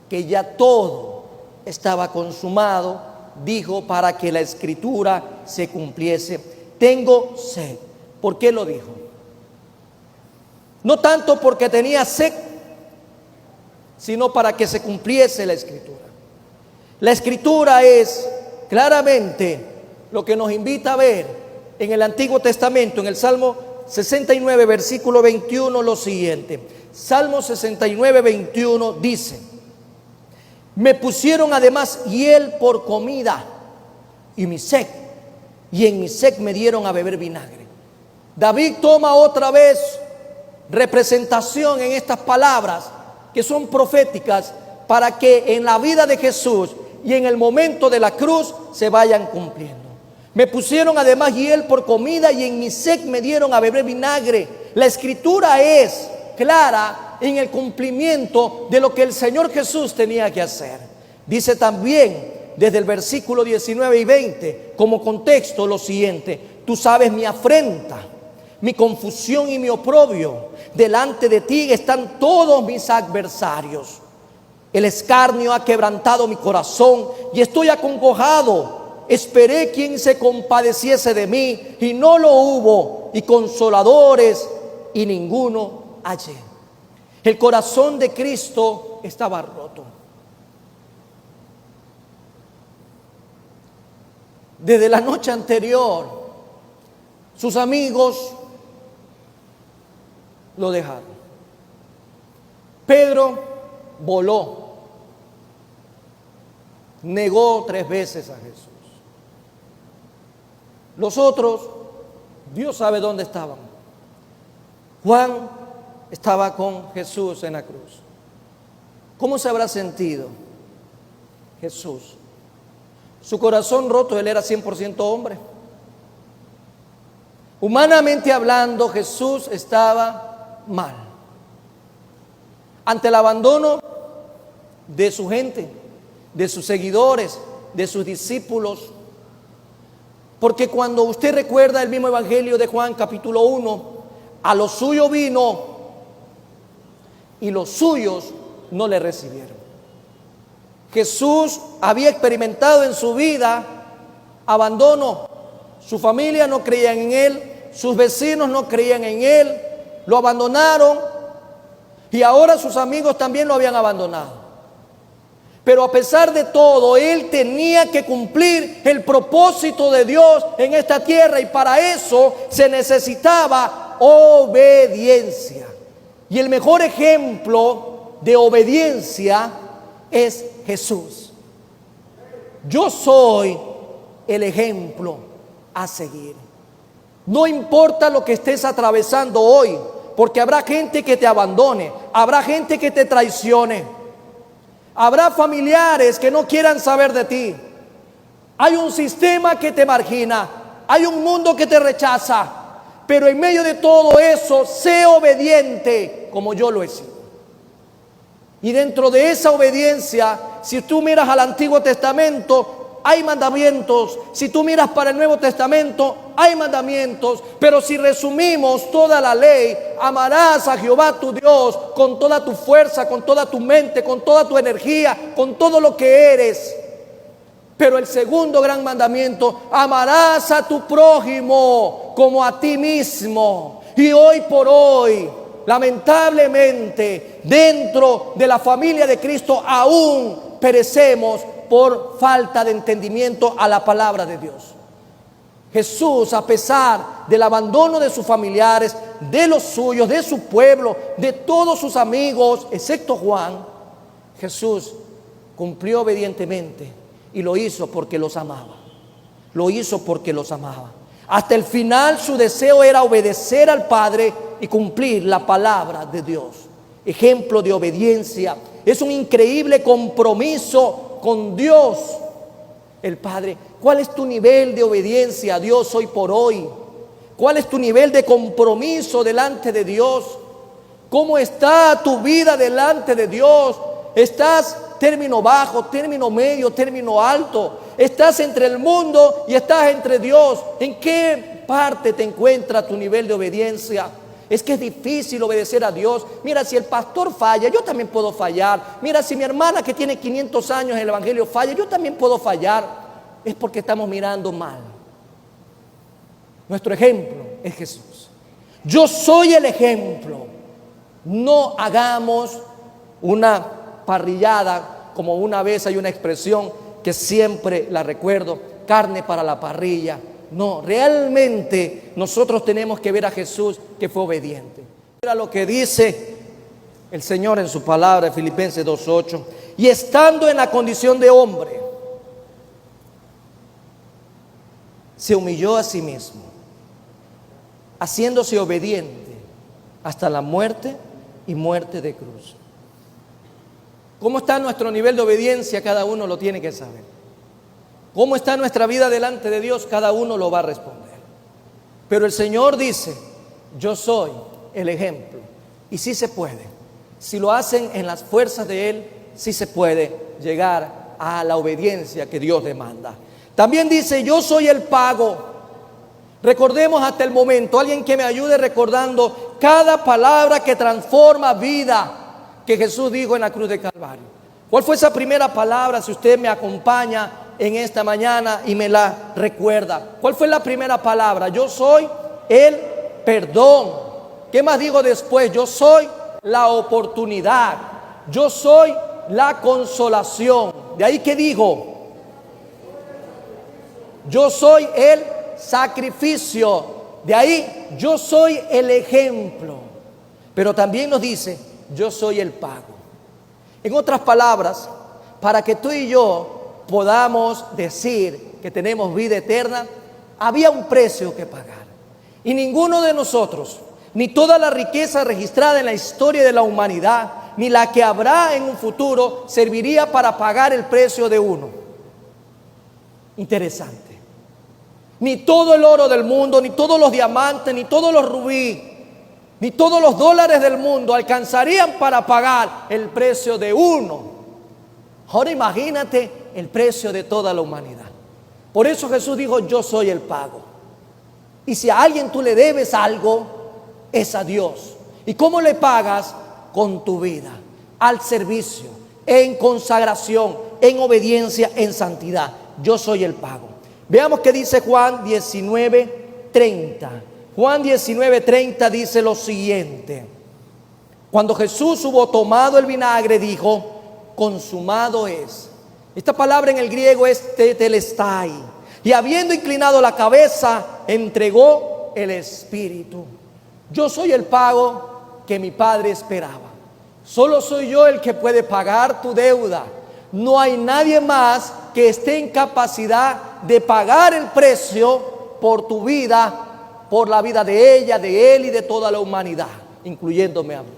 que ya todo estaba consumado, dijo para que la escritura se cumpliese: tengo sed. ¿Por qué lo dijo? No tanto porque tenía sed, sino para que se cumpliese la escritura. La escritura es claramente lo que nos invita a ver en el Antiguo Testamento, en el Salmo 69, versículo 21, lo siguiente. Salmo 69, 21 dice: me pusieron además hiel por comida y en mi sed me dieron a beber vinagre. David toma otra vez representación en estas palabras que son proféticas para que en la vida de Jesús y en el momento de la cruz se vayan cumpliendo. Me pusieron además hiel por comida y en mi sed me dieron a beber vinagre. La escritura es clara en el cumplimiento de lo que el Señor Jesús tenía que hacer. Dice también desde el versículo 19 y 20 como contexto lo siguiente: tú sabes mi afrenta, mi confusión y mi oprobio. Delante de ti están todos mis adversarios. El escarnio ha quebrantado mi corazón y estoy acongojado. Esperé quien se compadeciese de mí y no lo hubo, y consoladores y ninguno hallé. El corazón de Cristo estaba roto. Desde la noche anterior, sus amigos lo dejaron. Pedro voló, negó 3 veces a Jesús. Los otros, Dios sabe dónde estaban. Juan estaba con Jesús en la cruz. ¿Cómo se habrá sentido Jesús? Su corazón roto, él era 100% hombre. Humanamente hablando, Jesús estaba mal. Ante el abandono de su gente, de sus seguidores, de sus discípulos. Porque cuando usted recuerda el mismo Evangelio de Juan capítulo 1, a lo suyo vino y los suyos no le recibieron. Jesús había experimentado en su vida abandono. Su familia no creía en él, sus vecinos no creían en él, lo abandonaron y ahora sus amigos también lo habían abandonado. Pero a pesar de todo, él tenía que cumplir el propósito de Dios en esta tierra y para eso se necesitaba obediencia. Y el mejor ejemplo de obediencia es Jesús. Yo soy el ejemplo a seguir. No importa lo que estés atravesando hoy, porque habrá gente que te abandone, habrá gente que te traicione, habrá familiares que no quieran saber de ti. Hay un sistema que te margina, hay un mundo que te rechaza, pero en medio de todo eso, sé obediente como yo lo he sido. Y dentro de esa obediencia, si tú miras al Antiguo Testamento, hay mandamientos. Si tú miras para el Nuevo Testamento, hay mandamientos. Pero si resumimos toda la ley, amarás a Jehová tu Dios con toda tu fuerza, con toda tu mente, con toda tu energía, con todo lo que eres. Pero el segundo gran mandamiento, amarás a tu prójimo como a ti mismo. Y hoy por hoy, lamentablemente, dentro de la familia de Cristo aún perecemos por falta de entendimiento a la palabra de Dios. Jesús, a pesar del abandono de sus familiares, de los suyos, de su pueblo, de todos sus amigos, excepto Juan, Jesús cumplió obedientemente y lo hizo porque los amaba. Lo hizo porque los amaba. Hasta el final su deseo era obedecer al Padre y cumplir la palabra de Dios. Ejemplo de obediencia. Es un increíble compromiso con Dios, el Padre. ¿Cuál es tu nivel de obediencia a Dios hoy por hoy? ¿Cuál es tu nivel de compromiso delante de Dios? ¿Cómo está tu vida delante de Dios? ¿Estás término bajo, término medio, término alto? ¿Estás entre el mundo y estás entre Dios? ¿En qué parte te encuentra tu nivel de obediencia? Es que es difícil obedecer a Dios. Mira, si el pastor falla, yo también puedo fallar. Mira, si mi hermana que tiene 500 años en el Evangelio falla, yo también puedo fallar. Es porque estamos mirando mal. Nuestro ejemplo es Jesús. Yo soy el ejemplo. No hagamos una parrillada, como una vez hay una expresión que siempre la recuerdo, carne para la parrilla. No, realmente nosotros tenemos que ver a Jesús que fue obediente. Mira lo que dice el Señor en su palabra, Filipenses 2:8. Y estando en la condición de hombre, se humilló a sí mismo, haciéndose obediente hasta la muerte y muerte de cruz. ¿Cómo está nuestro nivel de obediencia? Cada uno lo tiene que saber. ¿Cómo está nuestra vida delante de Dios? Cada uno lo va a responder. Pero el Señor dice, yo soy el ejemplo. Y sí se puede. Si lo hacen en las fuerzas de Él, sí se puede llegar a la obediencia que Dios demanda. También dice, yo soy el pago. Recordemos hasta el momento, alguien que me ayude recordando cada palabra que transforma vida que Jesús dijo en la cruz de Calvario. ¿Cuál fue esa primera palabra? Si usted me acompaña en esta mañana y me la recuerda. ¿Cuál fue la primera palabra? Yo soy el perdón. ¿Qué más digo después? Yo soy la oportunidad. Yo soy la consolación. De ahí que digo, yo soy el sacrificio. De ahí, yo soy el ejemplo. Pero también nos dice, yo soy el pago. En otras palabras, para que tú y yo podamos decir que tenemos vida eterna, había un precio que pagar. Y ninguno de nosotros, ni toda la riqueza registrada en la historia de la humanidad, ni la que habrá en un futuro, serviría para pagar el precio de uno. Interesante. Ni todo el oro del mundo, ni todos los diamantes, ni todos los rubíes, ni todos los dólares del mundo alcanzarían para pagar el precio de uno. Ahora imagínate el precio de toda la humanidad. Por eso Jesús dijo, yo soy el pago. Y si a alguien tú le debes algo, es a Dios. ¿Y cómo le pagas? Con tu vida, al servicio, en consagración, en obediencia, en santidad. Yo soy el pago. Veamos qué dice Juan 19:30. Juan 19:30 dice lo siguiente: cuando Jesús hubo tomado el vinagre, dijo, consumado es. Esta palabra en el griego es tetelestai. Y habiendo inclinado la cabeza, entregó el espíritu. Yo soy el pago que mi Padre esperaba. Solo soy yo el que puede pagar tu deuda. No hay nadie más que esté en capacidad de pagar el precio por tu vida, por la vida de ella, de él y de toda la humanidad, incluyéndome a mí.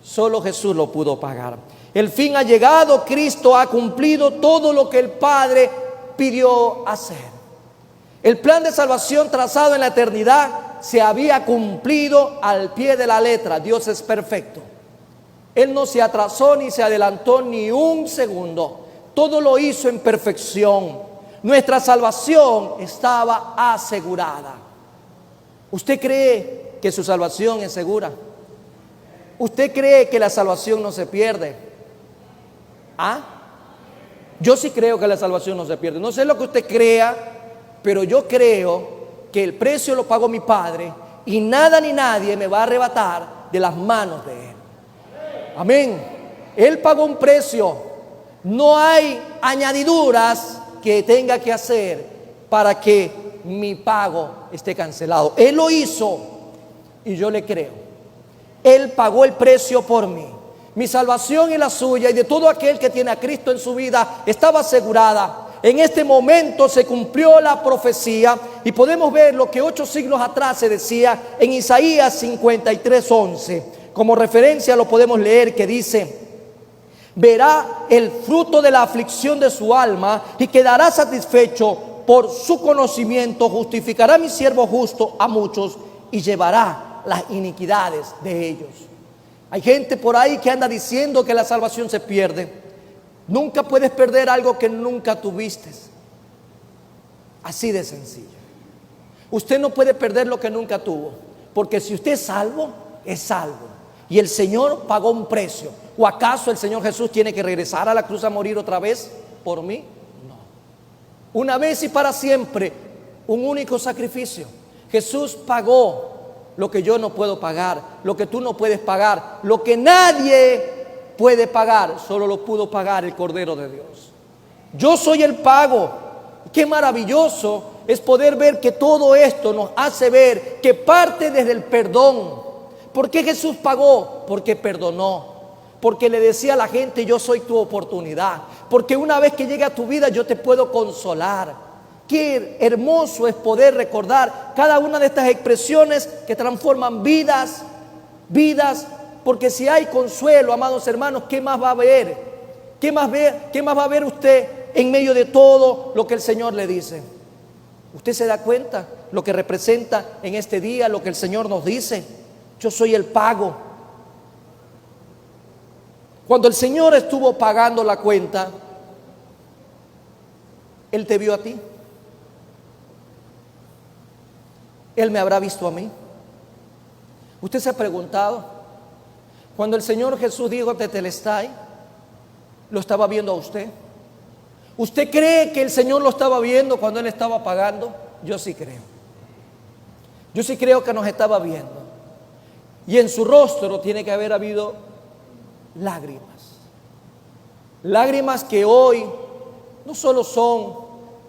Solo Jesús lo pudo pagar. El fin ha llegado, Cristo ha cumplido todo lo que el Padre pidió hacer. El plan de salvación trazado en la eternidad se había cumplido al pie de la letra. Dios es perfecto. Él no se atrasó ni se adelantó ni un segundo. Todo lo hizo en perfección. Nuestra salvación estaba asegurada. ¿Usted cree que su salvación es segura? ¿Usted cree que la salvación no se pierde? ¿Ah? Yo sí creo que la salvación no se pierde. No sé lo que usted crea, pero yo creo que el precio lo pagó mi Padre y nada ni nadie me va a arrebatar de las manos de Él. Amén. Él pagó un precio. No hay añadiduras que tenga que hacer para que mi pago esté cancelado. Él lo hizo y yo le creo. Él pagó el precio por mí. Mi salvación y la suya y de todo aquel que tiene a Cristo en su vida estaba asegurada. En este momento se cumplió la profecía y podemos ver lo que 8 siglos atrás se decía en Isaías 53:11. Como referencia lo podemos leer que dice: verá el fruto de la aflicción de su alma y quedará satisfecho por su conocimiento. Justificará mi siervo justo a muchos y llevará las iniquidades de ellos. Hay gente por ahí que anda diciendo que la salvación se pierde. Nunca puedes perder algo que nunca tuviste. Así de sencillo. Usted no puede perder lo que nunca tuvo, porque si usted es salvo, es salvo. Y el Señor pagó un precio. ¿O acaso el Señor Jesús tiene que regresar a la cruz a morir otra vez por mí? No. Una vez y para siempre, un único sacrificio. Jesús pagó lo que yo no puedo pagar, lo que tú no puedes pagar, lo que nadie puede pagar, solo lo pudo pagar el Cordero de Dios. Yo soy el pago. Qué maravilloso es poder ver que todo esto nos hace ver que parte desde el perdón. ¿Por qué Jesús pagó? Porque perdonó. Porque le decía a la gente, yo soy tu oportunidad. Porque una vez que llegue a tu vida yo te puedo consolar. Qué hermoso es poder recordar cada una de estas expresiones que transforman vidas. Porque si hay consuelo, amados hermanos, ¿qué más va a haber? ¿Qué más va a ver usted en medio de todo lo que el Señor le dice? ¿Usted se da cuenta lo que representa en este día lo que el Señor nos dice? Yo soy el pago. Cuando el Señor estuvo pagando la cuenta, Él te vio a ti. Él me habrá visto a mí. ¿Usted se ha preguntado? Cuando el Señor Jesús dijo tetelestai, ¿lo estaba viendo a usted? ¿Usted cree que el Señor lo estaba viendo cuando Él estaba pagando? Yo sí creo. Yo sí creo que nos estaba viendo. Y en su rostro tiene que haber habido lágrimas. Lágrimas que hoy no solo son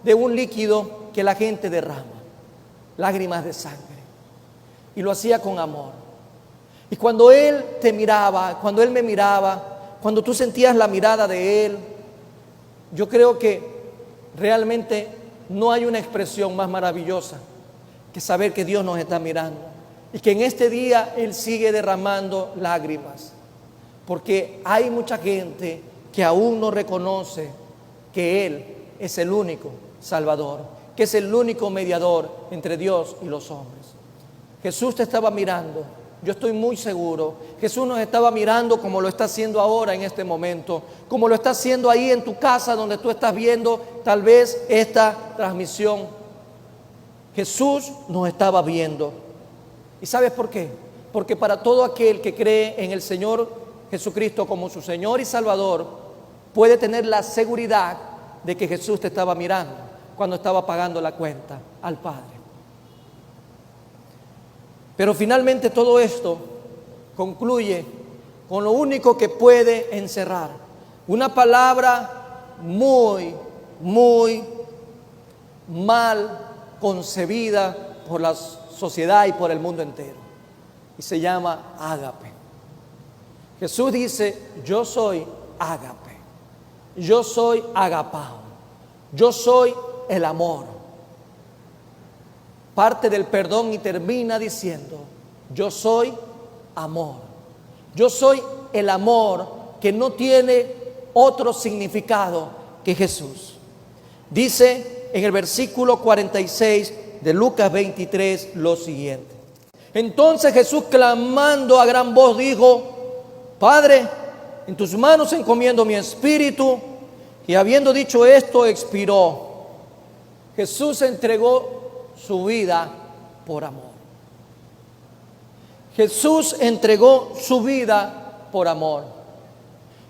de un líquido que la gente derrama, lágrimas de sangre. Y lo hacía con amor. Y cuando Él te miraba, cuando Él me miraba, cuando tú sentías la mirada de Él, yo creo que realmente no hay una expresión más maravillosa que saber que Dios nos está mirando y que en este día Él sigue derramando lágrimas, porque hay mucha gente que aún no reconoce que Él es el único Salvador, que es el único mediador entre Dios y los hombres. Jesús te estaba mirando. Yo estoy muy seguro, Jesús nos estaba mirando como lo está haciendo ahora en este momento, como lo está haciendo ahí en tu casa donde tú estás viendo tal vez esta transmisión. Jesús nos estaba viendo. ¿Y sabes por qué? Porque para todo aquel que cree en el Señor Jesucristo como su Señor y Salvador, puede tener la seguridad de que Jesús te estaba mirando cuando estaba pagando la cuenta al Padre. Pero finalmente todo esto concluye con lo único que puede encerrar una palabra muy, muy mal concebida por la sociedad y por el mundo entero. Y se llama ágape. Jesús dice, yo soy ágape. Yo soy agapao. Yo soy el amor. Parte del perdón y termina diciendo, yo soy amor. Yo soy el amor que no tiene otro significado que Jesús. Dice en el versículo 46 de Lucas 23 lo siguiente. Entonces Jesús, clamando a gran voz, dijo, Padre, en tus manos encomiendo mi espíritu. Y habiendo dicho esto, expiró. Jesús entregó su vida por amor. Jesús entregó su vida por amor.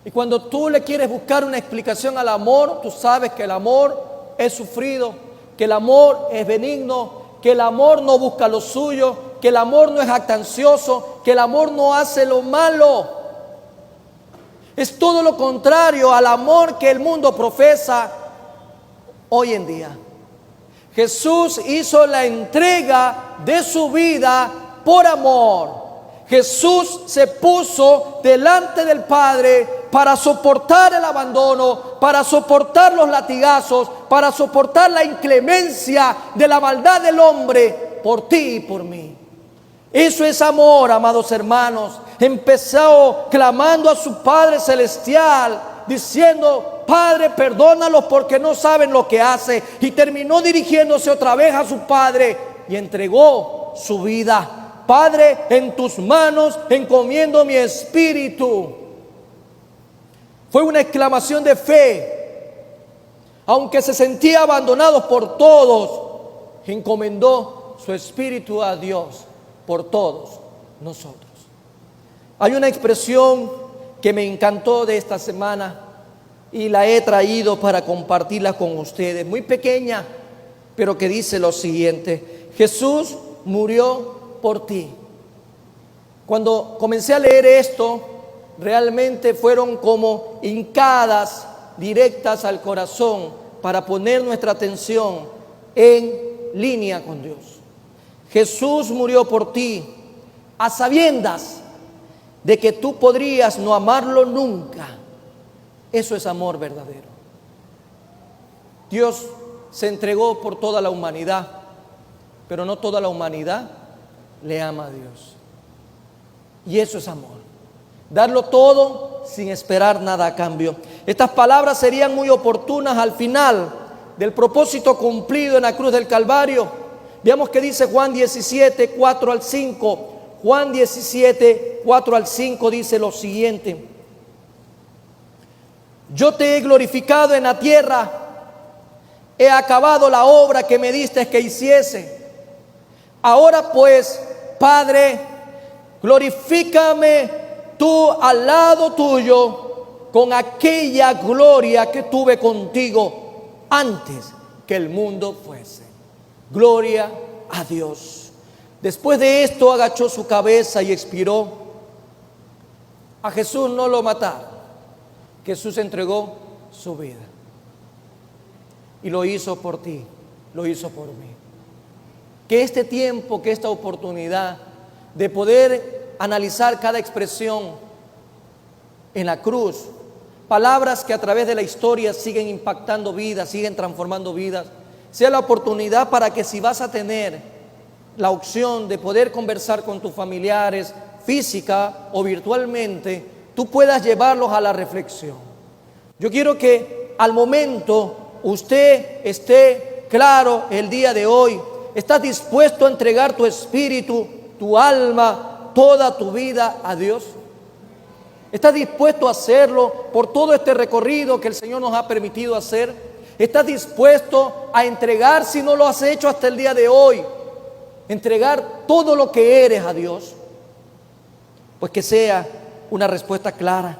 Y cuando tú le quieres buscar una explicación al amor, tú sabes que el amor es sufrido, que el amor es benigno, que el amor no busca lo suyo, que el amor no es jactancioso, que el amor no hace lo malo. Es todo lo contrario al amor que el mundo profesa hoy en día. Jesús hizo la entrega de su vida por amor. Jesús se puso delante del Padre para soportar el abandono, para soportar los latigazos, para soportar la inclemencia de la maldad del hombre por ti y por mí. Eso es amor, amados hermanos. Empezó clamando a su Padre Celestial, diciendo, Padre, perdónalos porque no saben lo que hace. Y terminó dirigiéndose otra vez a su Padre y entregó su vida. Padre, en tus manos encomiendo mi espíritu. Fue una exclamación de fe. Aunque se sentía abandonado por todos, encomendó su espíritu a Dios por todos nosotros. Hay una expresión que me encantó de esta semana y la he traído para compartirla con ustedes, muy pequeña, pero que dice lo siguiente: Jesús murió por ti. Cuando comencé a leer esto, realmente fueron como hincadas directas al corazón para poner nuestra atención en línea con Dios. Jesús murió por ti a sabiendas de que tú podrías no amarlo nunca. Eso es amor verdadero. Dios se entregó por toda la humanidad, pero no toda la humanidad le ama a Dios. Y eso es amor. Darlo todo sin esperar nada a cambio. Estas palabras serían muy oportunas al final del propósito cumplido en la cruz del Calvario. Veamos que dice Juan 17, 4 al 5. Juan 17, 4 al 5 dice lo siguiente: yo te he glorificado en la tierra, he acabado la obra que me diste que hiciese. Ahora pues, Padre, glorifícame tú al lado tuyo con aquella gloria que tuve contigo antes que el mundo fuese. Gloria a Dios. Después de esto agachó su cabeza y expiró. A Jesús no lo mataron. Jesús entregó su vida. Y lo hizo por ti, lo hizo por mí. Que este tiempo, que esta oportunidad de poder analizar cada expresión en la cruz. Palabras que a través de la historia siguen impactando vidas, siguen transformando vidas. Sea la oportunidad para que, si vas a tener la opción de poder conversar con tus familiares, física o virtualmente, tú puedas llevarlos a la reflexión. Yo quiero que al momento usted esté claro el día de hoy. ¿Estás dispuesto a entregar tu espíritu, tu alma, toda tu vida a Dios? ¿Estás dispuesto a hacerlo por todo este recorrido que el Señor nos ha permitido hacer? ¿Estás dispuesto a entregar, si no lo has hecho hasta el día de hoy, entregar todo lo que eres a Dios? Pues que sea una respuesta clara,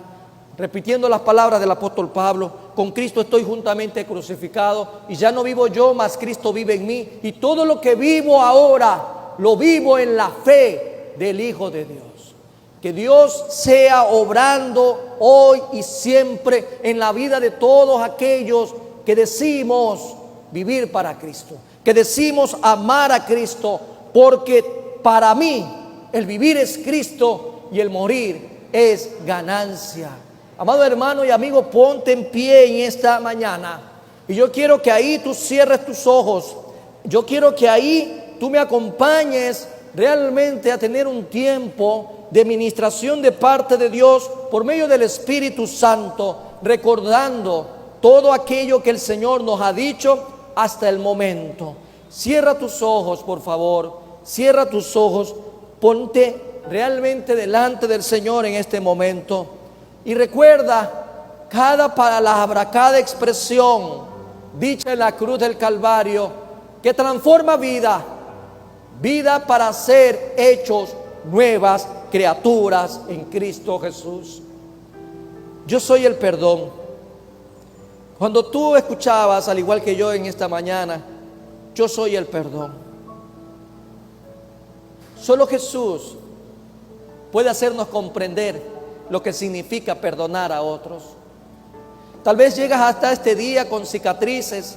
repitiendo las palabras del apóstol Pablo: con Cristo estoy juntamente crucificado, y ya no vivo yo, mas Cristo vive en mí, y todo lo que vivo ahora lo vivo en la fe del Hijo de Dios. Que Dios sea obrando hoy y siempre en la vida de todos aquellos que decimos vivir para Cristo, que decimos amar a Cristo, porque para mí el vivir es Cristo y el morir es ganancia. Amado hermano y amigo, ponte en pie en esta mañana, y yo quiero que ahí tú cierres tus ojos. Yo quiero que ahí tú me acompañes realmente a tener un tiempo de ministración de parte de Dios por medio del Espíritu Santo, recordando todo aquello que el Señor nos ha dicho hasta el momento. Cierra tus ojos, por favor, cierra tus ojos, ponte realmente delante del Señor en este momento y recuerda cada palabra, cada expresión dicha en la cruz del Calvario, que transforma vida, vida para ser hechos nuevas criaturas en Cristo Jesús. Yo soy el perdón. Cuando tú escuchabas, al igual que yo en esta mañana, yo soy el perdón. Solo Jesús puede hacernos comprender lo que significa perdonar a otros. Tal vez llegas hasta este día con cicatrices,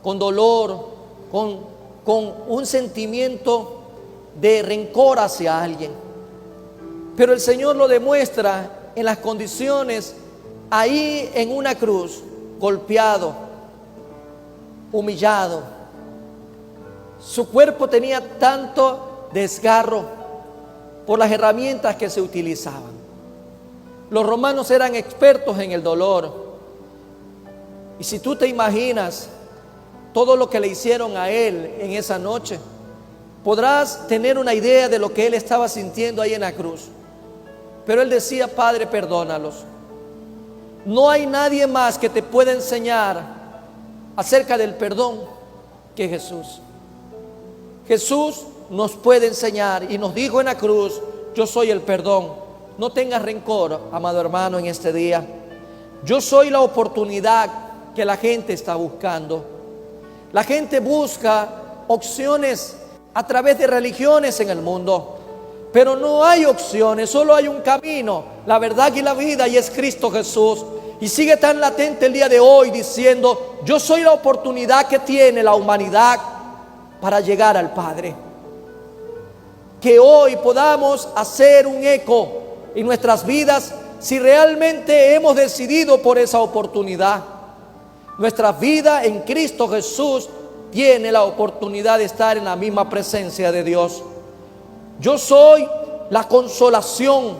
con dolor, con un sentimiento de rencor hacia alguien. Pero el Señor lo demuestra en las condiciones, ahí en una cruz, golpeado, humillado. Su cuerpo tenía tanto desgarro por las herramientas que se utilizaban. Los romanos eran expertos en el dolor. Y si tú te imaginas todo lo que le hicieron a él en esa noche, podrás tener una idea de lo que él estaba sintiendo ahí en la cruz. Pero él decía: Padre, perdónalos. No hay nadie más que te pueda enseñar acerca del perdón que Jesús. Jesús nos puede enseñar y nos dijo en la cruz: yo soy el perdón. No tengas rencor, amado hermano, en este día. Yo soy la oportunidad que la gente está buscando. La gente busca opciones a través de religiones en el mundo, pero no hay opciones, solo hay un camino, la verdad y la vida, y es Cristo Jesús. Y sigue tan latente el día de hoy diciendo: yo soy la oportunidad que tiene la humanidad para llegar al Padre. Que hoy podamos hacer un eco en nuestras vidas si realmente hemos decidido por esa oportunidad. Nuestra vida en Cristo Jesús tiene la oportunidad de estar en la misma presencia de Dios. Yo soy la consolación.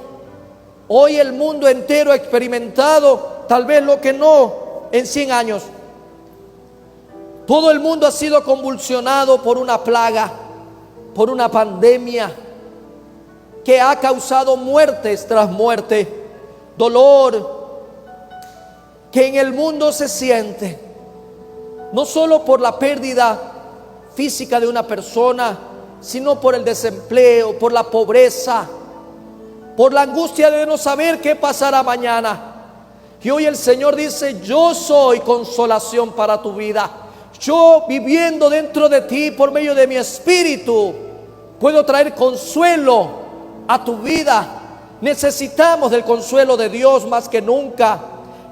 Hoy el mundo entero ha experimentado tal vez lo que no en 100 años. Todo el mundo ha sido convulsionado por una plaga, por una pandemia que ha causado muertes tras muerte, dolor que en el mundo se siente, no solo por la pérdida física de una persona, sino por el desempleo, por la pobreza, por la angustia de no saber qué pasará mañana. Y hoy el Señor dice: yo soy consolación para tu vida. Yo, viviendo dentro de ti por medio de mi espíritu, puedo traer consuelo a tu vida. Necesitamos del consuelo de Dios más que nunca.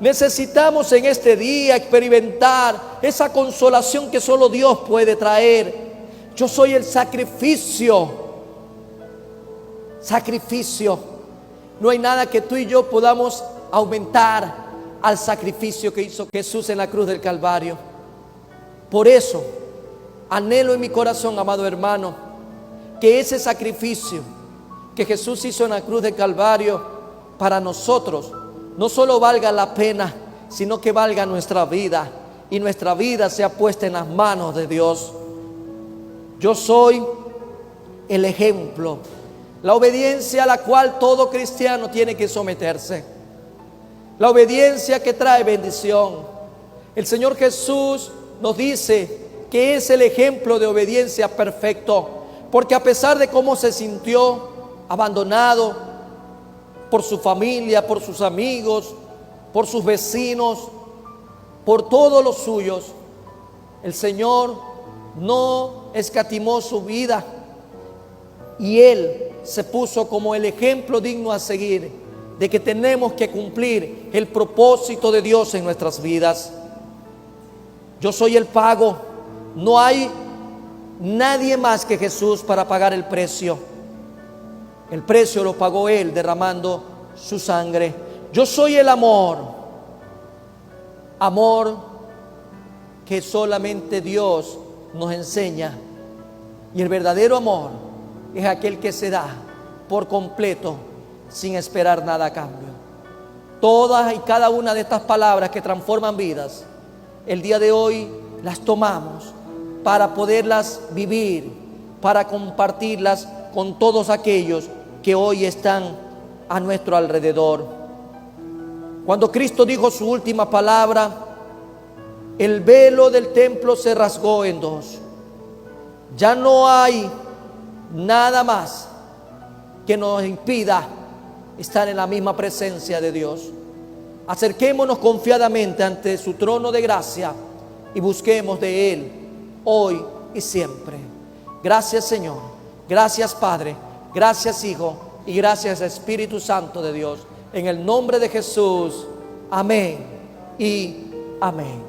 Necesitamos en este día experimentar esa consolación que solo Dios puede traer. Yo soy el sacrificio. sacrificio. No hay nada que tú y yo podamos aumentar al sacrificio que hizo Jesús en la cruz del Calvario. Por eso, anhelo en mi corazón, amado hermano, que ese sacrificio que Jesús hizo en la cruz del Calvario para nosotros no solo valga la pena, sino que valga nuestra vida, y nuestra vida sea puesta en las manos de Dios. Yo soy el ejemplo, la obediencia a la cual todo cristiano tiene que someterse, la obediencia que trae bendición. El Señor Jesús nos dice que es el ejemplo de obediencia perfecto, porque a pesar de cómo se sintió abandonado por su familia, por sus amigos, por sus vecinos, por todos los suyos, el Señor no escatimó su vida, y Él se puso como el ejemplo digno a seguir de que tenemos que cumplir el propósito de Dios en nuestras vidas. Yo soy el pago. No hay nadie más que Jesús para pagar el precio. El precio lo pagó Él derramando su sangre. Yo soy el amor. Amor que solamente Dios nos enseña. Y el verdadero amor es aquel que se da por completo sin esperar nada a cambio. Todas y cada una de estas palabras que transforman vidas, el día de hoy las tomamos para poderlas vivir, para compartirlas con todos aquellos que hoy están a nuestro alrededor. Cuando Cristo dijo su última palabra, el velo del templo se rasgó en dos. Ya no hay nada más que nos impida estar en la misma presencia de Dios. Acerquémonos confiadamente ante su trono de gracia y busquemos de Él hoy y siempre. Gracias, Señor. Gracias, Padre. Gracias, Hijo. Y gracias, Espíritu Santo de Dios. En el nombre de Jesús. Amén y amén.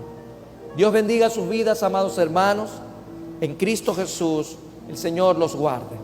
Dios bendiga sus vidas, amados hermanos. En Cristo Jesús, el Señor los guarde.